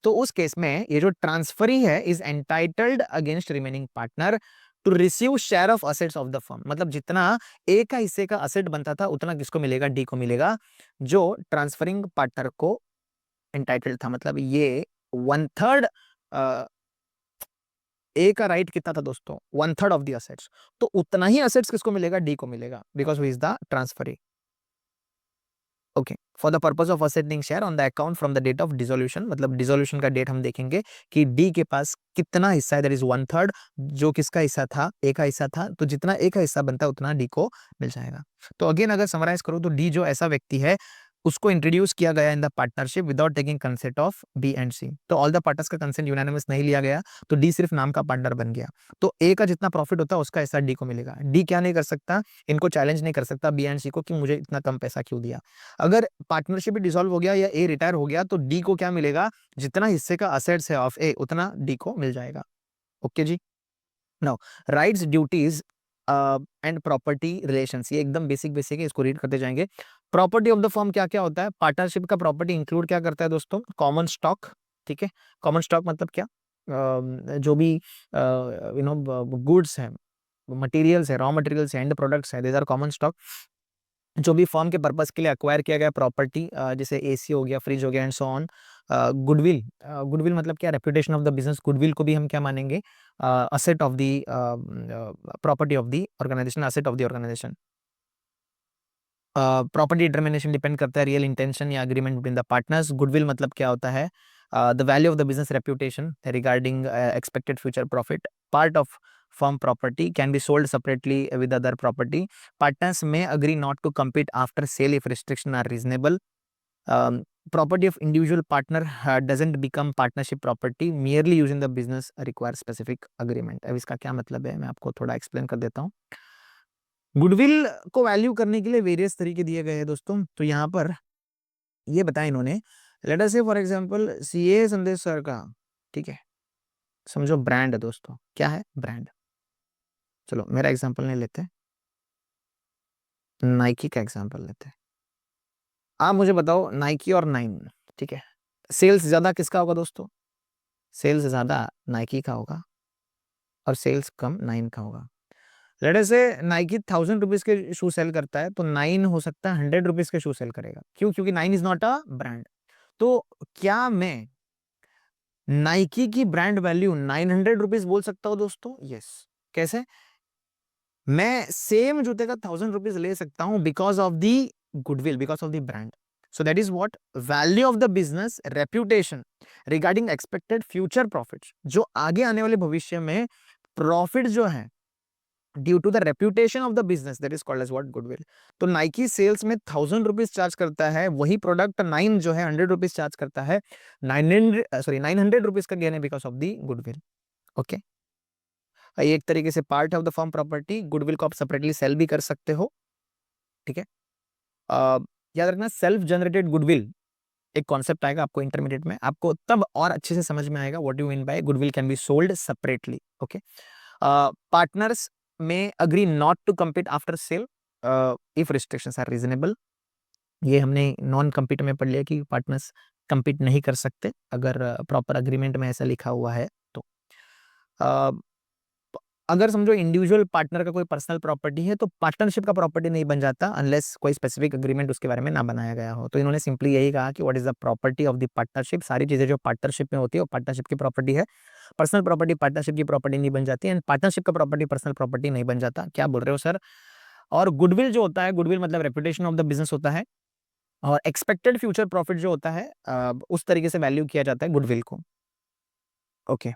तो उस केस में ये जो ट्रांसफरी है is entitled against remaining partner to receive share of assets of the firm, मतलब जितना ए का हिस्से का असेट बनता था उतना किसको मिलेगा, डी को मिलेगा, जो ट्रांसफरिंग पार्टनर को एंटाइटल्ड था, मतलब ये 1/3 ए का राइट कितना था दोस्तों, 1/3 ऑफ द असेट्स, तो उतना ही असेट्स किसको मिलेगा, डी को मिलेगा, because who is the transferee, okay. For the purpose of asserting share on the account from the date of dissolution, मतलब डिसोल्यूशन का डेट हम देखेंगे कि डी के पास कितना हिस्सा है, दैट इज 1/3, जो किसका हिस्सा था, ए का हिस्सा था, तो जितना ए का हिस्सा बनता है उतना डी को मिल जाएगा। तो अगेन अगर समराइज करो तो डी जो ऐसा व्यक्ति है उसको इंट्रोड्यूस किया गया in the partnership without taking consent of B and C, तो ऑल द पार्टनर्स का कंसेंट यूनानिमस नहीं लिया गया, तो डी सिर्फ नाम का पार्टनर बन गया, तो ए का जितना प्रॉफिट होता है उसका हिस्सा डी को मिलेगा। डी क्या नहीं कर सकता, इनको चैलेंज नहीं कर सकता बी एंड सी को कि मुझे इतना कम पैसा क्यों दिया। अगर पार्टनरशिप भी डिसॉल्व हो गया या ए रिटायर हो गया तो डी को क्या मिलेगा, जितना हिस्से का असेट्स है ऑफ ए उतना डी को मिल जाएगा, ओके जी। Now rights duties and property relations, ये एकदम बेसिक बेसिक है, इसको रीड करते जाएंगे। प्रॉपर्टी ऑफ द फर्म क्या क्या होता है, पार्टनरशिप का प्रॉपर्टी इंक्लूड क्या करता है दोस्तों, कॉमन स्टॉक, ठीक है। कॉमन स्टॉक मतलब क्या, जो भी गुड्स है, मटेरियल्स है, रॉ मटेरियल्स है, एंड प्रोडक्ट्स है, दीज आर कॉमन स्टॉक। जो भी फर्म के पर्पस के लिए अक्वायर किया गया प्रॉपर्टी, जैसे एसी हो गया, फ्रिज हो गया and so on. Goodwill, goodwill मतलब क्या, reputation of the business, goodwill को भी हम क्या मानेंगे, asset of the property of the organization, asset of the organization. Property determination depend करता है रियल इंटेंशन या agreement between the partners. Goodwill मतलब क्या होता है, the value of the business reputation regarding expected future profit, part of firm property can be sold separately with other property. Partners may agree not to compete after sale if restrictions are reasonable. Property of individual partner doesn't become partnership property. Merely using the business requires specific agreement. अब इसका क्या मतलब है मैं आपको थोड़ा explain कर देता हूँ। गुडविल को वैल्यू करने के लिए वेरियस तरीके दिए गए हैं दोस्तों, तो यहाँ पर ये बताया इन्होंने, late us say for example CA संदेश सर का, ठीक है, समझो ब्रांड है दोस्तों, क्या है, ब्रांड। चलो मेरा एग्जांपल नहीं लेते, नाइकी का एग्जांपल लेते हैं। आप मुझे बताओ नाइकी और नाइन, ठीक है, सेल्स ज्यादा किसका होगा दोस्तों, सेल्स ज्यादा नाइकी का होगा और सेल्स कम नाइन का होगा। लेट अस से नाइकी 1000 रुपीज के शू सेल करता है तो नाइन हो सकता है 100 रुपीज के शू सेल करेगा, क्यों, क्योंकि nine is not a brand. तो क्या मैं नाइकी की ब्रांड वैल्यू 900 रुपीज बोल सकता हूँ दोस्तों, यस। कैसे, मैं सेम जूते का 1000 रुपीज ले सकता हूं because of the goodwill, because of the brand. So that is what value of the business reputation regarding expected future profits, जो आगे आने वाले भविष्य में प्रॉफिट जो है due to the reputation of the business, that is called as what, goodwill. तो Nike sales में 1000 रुपीज चार्ज करता है, वही प्रोडक्ट नाइन जो है 100 रुपीज चार्ज करता है, 900 रुपीज का गेन है because of the goodwill, okay. ये एक तरीके से part of the firm property, goodwill को आप सेपरेटली सेल भी कर सकते हो, ठीक है। याद रखना सेल्फ जनरेटेड गुडविल एक कॉन्सेप्ट आएगा आपको इंटरमीडिएट में, आपको तब और अच्छे से समझ में आएगा what do mean by goodwill can be sold separately, okay. Partners में agree not to compete after sale if restrictions are reasonable, ये हमने नॉन कम्पीट में पढ़ लिया कि पार्टनर्स कम्पीट नहीं कर सकते अगर प्रॉपर अग्रीमेंट में ऐसा लिखा हुआ है तो। अगर समझो इंडिविजुअल पार्टनर का कोई पर्सनल प्रॉपर्टी है तो पार्टनरशिप का प्रॉपर्टी नहीं बन जाता अनलेस कोई स्पेसिफिक अग्रीमेंट उसके बारे में ना बनाया गया हो। तो इन्होंने सिंपली यही कहा कि what is the property of the partnership, सारी चीजें जो पार्टनरशिप में होती है वो पार्टनरशिप की प्रॉपर्टी है। पर्सनल प्रॉपर्टी पार्टनरशिप की प्रॉपर्टी नहीं बन जाती, एंड पार्टनरशिप का प्रॉपर्टी पर्सनल प्रॉपर्टी नहीं बन जाता। क्या बोल रहे हो सर? और गुडविल जो होता है, गुडविल मतलब रेपुटेशन ऑफ द बिजनेस होता है, और एक्सपेक्टेड फ्यूचर प्रॉफिट जो होता है उस तरीके से वैल्यू किया जाता है गुडविल को। Okay,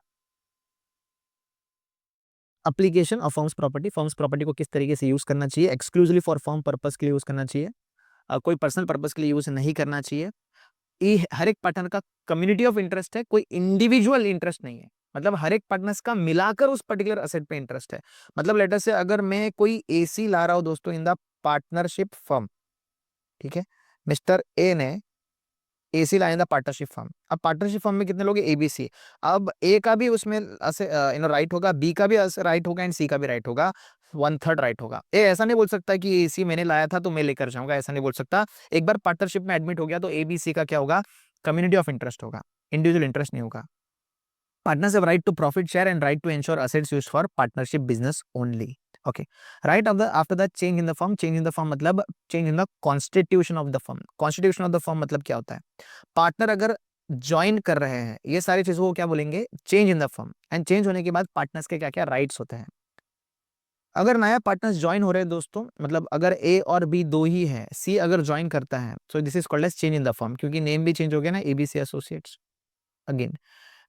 application of firms property, firms property को किस तरीके से यूज करना चाहिए? एक्सक्लूसिवली फॉर फर्म पर्पस के लिए यूज करना चाहिए, कोई पर्सनल पर्पस के लिए यूज नहीं करना चाहिए। ये हर एक पार्टनर का कम्युनिटी ऑफ इंटरेस्ट है, कोई इंडिविजुअल इंटरेस्ट नहीं है। मतलब हर एक पार्टनर्स का मिलाकर उस पर्टिकुलर असेट पे इंटरेस्ट है। मतलब लेटर से अगर मैं कोई एसी ला रहा हूं दोस्तों इन द पार्टनरशिप फर्म, ठीक है, मिस्टर ए ने AC line the partnership firm. अब पार्टनरशिप फर्म में कितने लोग हैं? एबीसी। अब ए का भी उसमें राइट होगा, बी का भी राइट होगा, एंड सी का भी राइट होगा, 1/3 राइट होगा। ए ऐसा नहीं बोल सकता कि एसी मैंने लाया था तो मैं लेकर जाऊंगा, ऐसा नहीं बोल सकता। एक बार पार्टनरशिप में एडमिट हो गया तो एबीसी का क्या होगा? कम्युनिटी ऑफ इंटरेस्ट होगा, इंडिविजुअल इंटरेस्ट नहीं होगा। Partners have right to profit share and right to ensure assets used for partnership business only. Okay. Right after that change in the firm, change in the firm मतलब change in the constitution of the firm. Constitution of the firm मतलब क्या होता है? Partner अगर join कर रहे हैं, ये सारी चीजों को क्या बोलेंगे? Change in the firm. And change होने के बाद पार्टनर्स के क्या क्या राइट्स होते हैं। अगर नया पार्टनर्स ज्वाइन हो रहे हैं दोस्तों, मतलब अगर ए और बी दो ही है, सी अगर ज्वाइन करता है, so this is called as change in the firm, क्योंकि नेम भी चेंज हो गया ना, ABC associates. Again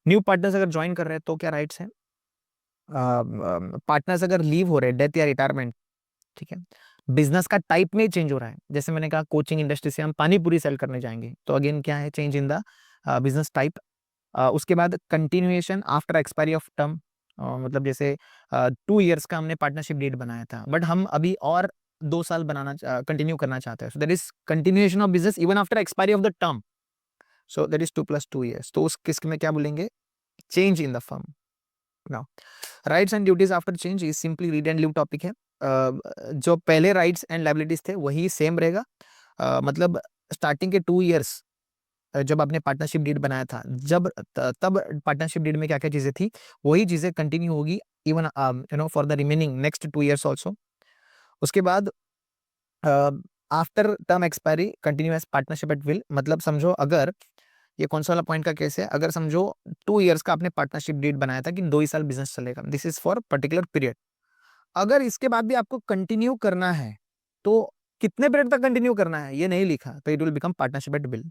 new partners अगर ज्वाइन कर रहे हैं तो क्या राइट्स हैं? पार्टनर्स अगर लीव हो रहे हैं, डेथ या रिटायरमेंट, ठीक है, बिजनेस का टाइप में चेंज हो रहा है, जैसे मैंने कहा कोचिंग इंडस्ट्री से हम पानी पूरी सेल करने जाएंगे, तो अगेन क्या है? Change in the business type. उसके बाद continuation after expiry of term, मतलब जैसे 2 इयर्स का हमने पार्टनरशिप डेट बनाया था, बट हम अभी और 2 साल बनाना कंटिन्यू करना चाहते हैं, सो that is continuation of business even after expiry of the term, so that is 2 + 2 years। तो उस किस में क्या बोलेंगे? Change in the firm. Now rights and duties after change is simply read and live topic है। जो पहले rights and liabilities थे वही सेम रहेगा। मतलब स्टार्टिंग के 2 इयर्स जब आपने पार्टनरशिप डीड बनाया था, तब पार्टनरशिप डीड में क्या क्या चीजें थी वही चीजें कंटिन्यू होगी even for the remaining next 2 years also. उसके बाद after term expiry continue as partnership at will. मतलब समझो अगर ये कौन सा वाला पॉइंट का केस है? अगर समझो 2 इयर्स का आपने पार्टनरशिप डेट बनाया था कि 2 ही साल बिजनेस चलेगा, this is for particular period. अगर इसके बाद भी आपको कंटिन्यू करना है तो कितने पीरियड तक कंटिन्यू करना है ये नहीं लिखा, तो it will become partnership at will.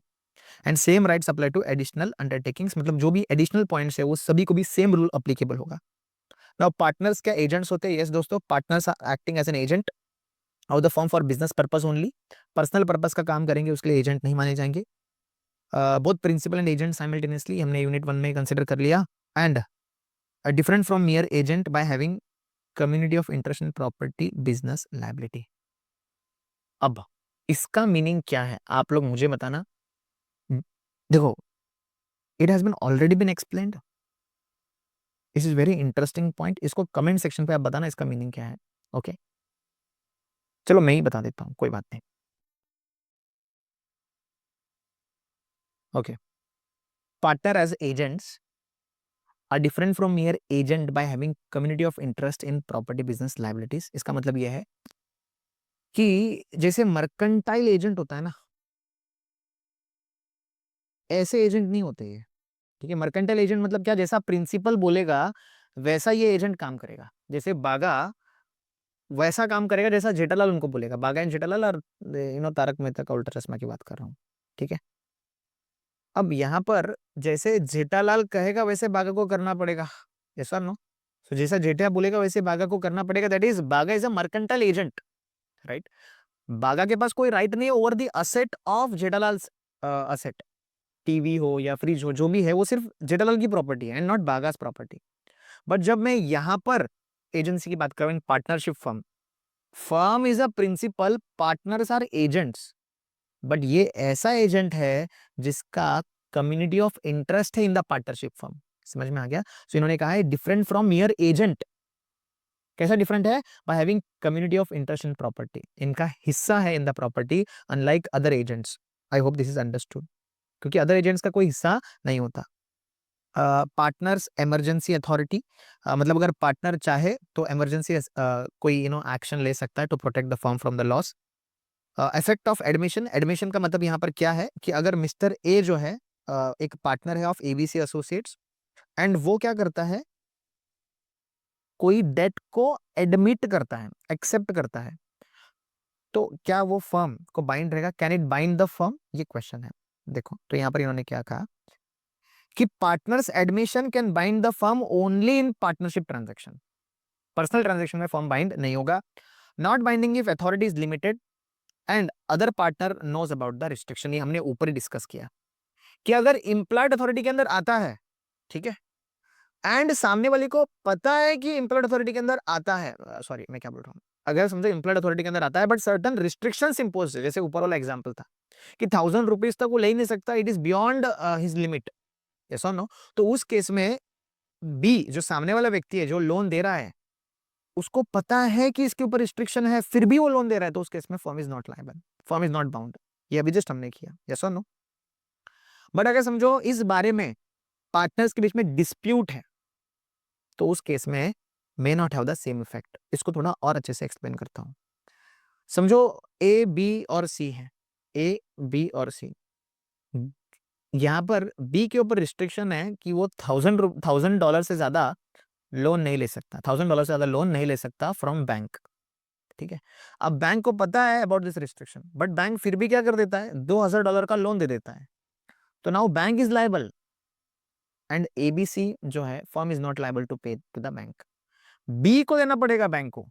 And same rights apply to additional undertakings, मतलब जो भी एडिशनल पॉइंट्स है वो सभी को भी सेम रूल अप्लीकेबल होगा। नाउ पार्टनर्स क्या एजेंट्स होते हैं? यस दोस्तों, partners are acting as an agent of the firm for business purpose only. Personal purpose का काम करेंगे उसके लिए एजेंट नहीं माने जाएंगे। Both principal and agent simultaneously हमने यूनिट 1 में कंसिडर कर लिया। And different from mere agent by having community of interest in property business liability. अब इसका मीनिंग क्या है आप लोग मुझे बताना। देखो, it has been already been explained, this is very interesting point. इसको कमेंट सेक्शन पे आप बताना इसका मीनिंग क्या है। ओके चलो मैं ही बता देता हूँ, कोई बात नहीं। Okay, partner as agents are different from mere agent by having community of interest in property business liabilities। इसका मतलब यह है कि जैसे मर्केंटाइल एजेंट होता है ना, ऐसे एजेंट नहीं होते ये। ठीक है, मर्केंटाइल एजेंट मतलब क्या? जैसा प्रिंसिपल बोलेगा वैसा ये एजेंट काम करेगा। जैसे बागा वैसा काम करेगा जैसा जेठालाल उनको बोलेगा। बागा एंड जेठालाल और तारक मेहता का उल्टा चश्मा की बात कर रहा हूँ। ठीक है, अब यहाँ पर जैसे जेठालाल कहेगा वैसे बागा को करना पड़ेगा। ऐसा नो, तो जैसा जेठा बोलेगा वैसे बागा को करना पड़ेगा। दैट इज बागा is a mercantile agent, right. बागा के पास कोई राइट नहीं है over the asset of Jethalal. Asset TV हो या फ्रिज हो, जो भी है वो सिर्फ जेठालाल की प्रॉपर्टी है and not Bagha's property. But जब मैं यहां पर एजेंसी की बात करूं in partnership firm, firm is a principal, partners are agents. But ये ऐसा एजेंट है जिसका कम्युनिटी ऑफ इंटरेस्ट है इन द पार्टनरशिप फर्म। समझ में आ गया? सो इन्होंने कहा है डिफरेंट फ्रॉम मियर एजेंट। कैसा डिफरेंट है? Bye having community of interest in property, इनका हिस्सा है in the property unlike other agents. I hope this is understood, क्योंकि अदर एजेंट्स का कोई हिस्सा नहीं होता। पार्टनर्स इमरजेंसी अथॉरिटी, मतलब अगर पार्टनर चाहे तो इमरजेंसी कोई एक्शन ले सकता है to protect the firm from the loss. Effect of admission, admission का मतलब यहाँ पर क्या है कि अगर मिस्टर ए जो है एक पार्टनर है ऑफ एबीसी एसोसिएट्स, एंड वो क्या करता है, कोई डेट को एडमिट करता है, एक्सेप्ट करता है, तो क्या वो फर्म को बाइंड रहेगा? Can it bind the firm, ये क्वेश्चन है। देखो तो यहाँ पर इन्होंने क्या कहा कि partners admission can bind the firm only in partnership transaction, personal transaction में फर्म बाइंड नहीं होगा। Not binding if authority is limited and other partner knows about the restriction, ये हमने ऊपर ही डिस्कस किया कि अगर इम्प्लॉयड अथॉरिटी के अंदर आता है, ठीक है, एंड सामने वाले को पता है कि इम्प्लॉयड अथॉरिटी के अंदर आता है, सॉरी मैं क्या बोल रहा हूँ, अगर समझो इम्प्लॉयड अथॉरिटी के अंदर आता है बट सर्टन रिस्ट्रिक्शंस इंपोज है, जैसे ऊपर वाला एग्जांपल था कि 1000 रुपीज तक वो ले ही नहीं सकता, it is beyond his limit, yes और नो, तो उस केस में बी जो सामने वाला व्यक्ति है जो लोन दे रहा है, उसको पता है कि इसके ऊपर रिस्ट्रिक्शन है, फिर भी वो लोन दे रहा है, तो उस केस में firm is not liable, firm is not bound. ये अभी जस्ट हमने किया, यस और नो। बट अगर समझो इस बारे में पार्टनर्स के बीच में डिस्प्यूट है, तो उस केस में may not have the same effect. इसको थोड़ा और अच्छे से एक्सप्लेन करता हूं। समझो ए बी और सी है, ए बी और सी, यहां पर बी के ऊपर रिस्ट्रिक्शन है कि वो $1000 से ज्यादा लोन नहीं ले सकता, $1000 से ज्यादा लोन नहीं ले सकता फ्रॉम बैंक, ठीक है। अब बैंक को पता है about this restriction, but bank फिर भी क्या कर देता है, $2000 का लोन दे देता है, तो now bank is liable and ABC जो है firm is not liable to pay to the bank. B को देना पड़ेगा बैंक को,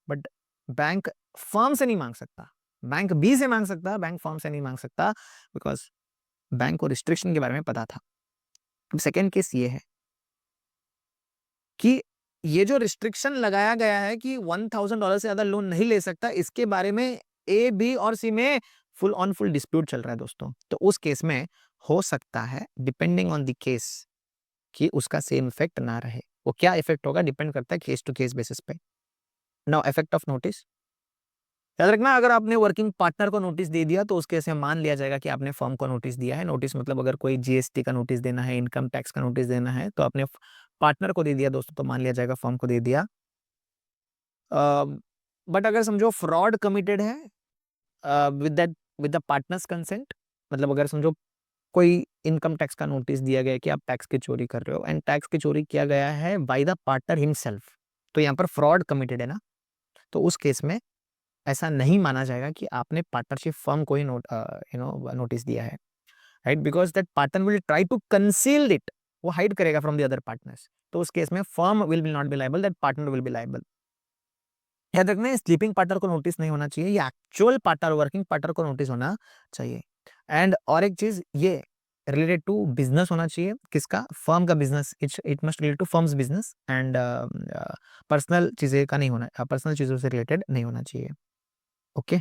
बट बैंक फर्म से नहीं मांग सकता, बैंक बी से मांग सकता, बैंक फर्म से नहीं मांग सकता, बिकॉज बैंक को रिस्ट्रिक्शन के बारे में पता था। सेकेंड केस ये है कि ये जो रिस्ट्रिक्शन लगाया गया है कि $1000 से ज्यादा लोन नहीं ले सकता, इसके बारे में ए बी और सी में फुल ऑन फुल डिस्प्यूट चल रहा है दोस्तों। तो उस केस में हो सकता है डिपेंडिंग ऑन द केस कि उसका सेम इफेक्ट ना रहे। वो क्या इफेक्ट होगा डिपेंड करता है केस टू केस बेसिस पे। नाउ इफेक्ट ऑफ नोटिस, याद रखना अगर आपने वर्किंग पार्टनर को नोटिस दे दिया तो उस केस में मान लिया जाएगा कि आपने फर्म को नोटिस दिया है। नोटिस मतलब अगर कोई जीएसटी का नोटिस देना है, इनकम टैक्स का नोटिस देना है, तो आपने पार्टनर को दे दिया दोस्तों, तो मान लिया जाएगा फर्म को दे दिया। बट अगर समझो फ्रॉड कमिटेड है विद द पार्टनर्स कंसेंट, मतलब अगर समझो कोई इनकम टैक्स का नोटिस दिया गया कि आप टैक्स की चोरी कर रहे हो एंड टैक्स की चोरी किया गया है बाय द पार्टनर हिमसेल्फ, तो यहाँ पर फ्रॉड कमिटेड है ना, तो उस केस में ऐसा नहीं माना जाएगा कि आपने पार्टनरशिप फर्म को ही नोटिस दिया है, right, because that partner will try to conceal it, वो हाइड करेगा फ्रॉम द अदर पार्टनर्स, तो उस केस में firm will not be liable, that partner will be liable. याद रखना स्लीपिंग पार्टनर को नोटिस नहीं होना चाहिए, ये एक्चुअल पार्टनर वर्किंग पार्टनर को नोटिस होना चाहिए। एंड और एक चीज ये रिलेटेड टू बिजनेस होना चाहिए, किसका, फर्म का business, it must relate to firm's business and personal चीजें का नहीं होना, पर्सनल चीजों से रिलेटेड नहीं होना चाहिए। ओके,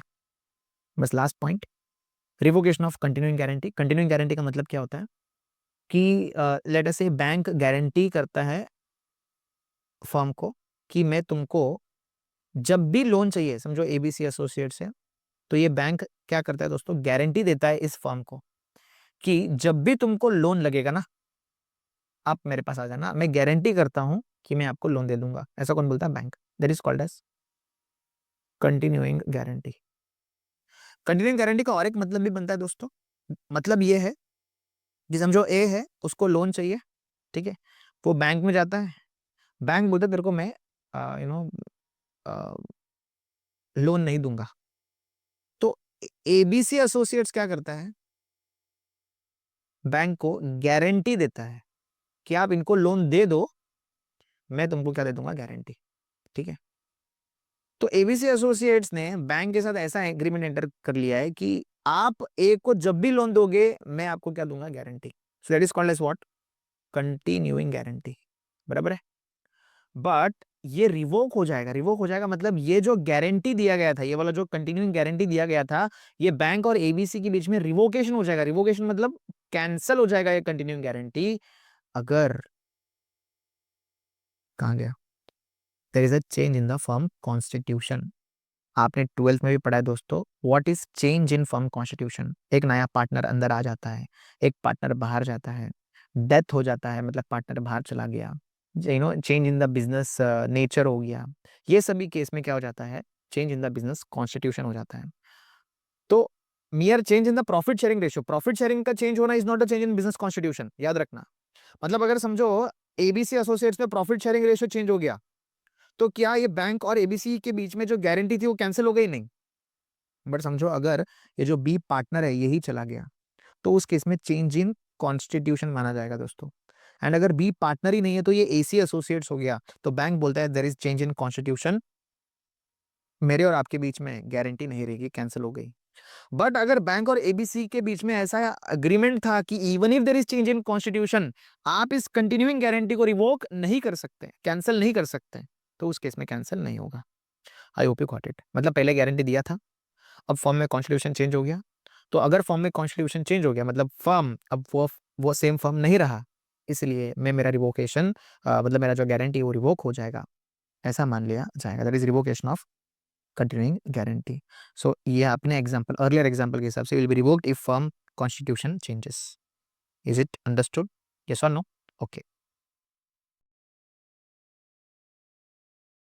बस last point, revocation of continuing guarantee. Continuing guarantee का मतलब क्या होता है कि लेट अस से बैंक गारंटी करता है फर्म को कि मैं तुमको जब भी लोन चाहिए, समझो एबीसी एसोसिएट से, तो ये बैंक क्या करता है दोस्तों, गारंटी देता है इस फर्म को कि जब भी तुमको लोन लगेगा ना, आप मेरे पास आ जाना, मैं गारंटी करता हूं कि मैं आपको लोन दे दूंगा। ऐसा कौन बोलता है, bank. That is called as continuing guarantee. Continuing guarantee का और एक मतलब भी बनता है दोस्तों, मतलब ये है कि समझो ए है, उसको लोन चाहिए, ठीक है, वो बैंक में जाता है, बैंक बोलता है तेरे को मैं यू नो लोन नहीं दूंगा, तो एबीसी एसोसिएट्स क्या करता है, बैंक को गारंटी देता है कि आप इनको लोन दे दो, मैं तुमको क्या दे दूंगा, गारंटी, ठीक है। तो एबीसी एसोसिएट्स ने बैंक के साथ ऐसा एग्रीमेंट एंटर कर लिया है कि आप ए को जब भी लोन दोगे मैं आपको क्या दूंगा, guarantee. So that is called as what, continuing guarantee, बराबर है। बट ये रिवोक हो जाएगा, रिवोक हो जाएगा मतलब ये जो गारंटी दिया गया था, ये वाला जो कंटिन्यूइंग गारंटी दिया गया था, ये बैंक और एबीसी के बीच में रिवोकेशन हो जाएगा। रिवोकेशन मतलब कैंसल हो जाएगा ये कंटिन्यूइंग गारंटी, अगर कहाँ गया, there is a change in the firm constitution. आपने 12th में भी पढ़ा है दोस्तों, what is change in firm constitution. एक नया पार्टनर अंदर आ जाता है, एक पार्टनर बाहर जाता है, डेथ हो जाता है, मतलब पार्टनर बाहर चला गया, change in the business nature हो गया, ये सभी केस में क्या हो जाता है, change in the business constitution हो जाता है। तो मियर change in the profit sharing ratio, profit sharing का चेंज होना is not a change in business constitution, याद रखना। मतलब अगर समझो एबीसी एसोसिएट्स में प्रॉफिट शेयरिंग रेशियो चेंज हो गया, तो क्या ये बैंक और एबीसी के बीच में जो गारंटी थी वो कैंसिल हो गई? नहीं। बट समझो अगर ये जो बी पार्टनर है यही चला गया, तो उस केस में चेंज इन कॉन्स्टिट्यूशन माना जाएगा दोस्तों। एंड अगर बी पार्टनर ही नहीं है तो ये एसी एसोसिएट्स हो गया, तो बैंक बोलता है there is change in constitution, मेरे और आपके बीच में गारंटी नहीं रहेगी, कैंसिल हो गई। बट अगर बैंक और एबीसी के बीच में ऐसा अग्रीमेंट था कि even if there is change in constitution, आप इस कंटिन्यूइंग गारंटी को रिवोक नहीं कर सकते, कैंसिल नहीं कर सकते, तो उस केस में कैंसिल नहीं होगा। आई होप यू गॉट इट। मतलब पहले गारंटी दिया था, अब फॉर्म में कॉन्स्टिट्यूशन चेंज हो गया, तो अगर फॉर्म में कॉन्स्टिट्यूशन चेंज हो गया मतलब फर्म अब वो सेम फर्म नहीं रहा, इसलिए मैं मेरा रिवोकेशन मतलब मेरा जो गारंटी वो रिवोक हो जाएगा, ऐसा मान लिया जाएगा। That is revocation of continuing guarantee. So ये अपने एग्जांपल, अर्लियर एग्जांपल के हिसाब से will be revoked if firm constitution changes. Is it understood? Yes और नो? ओके।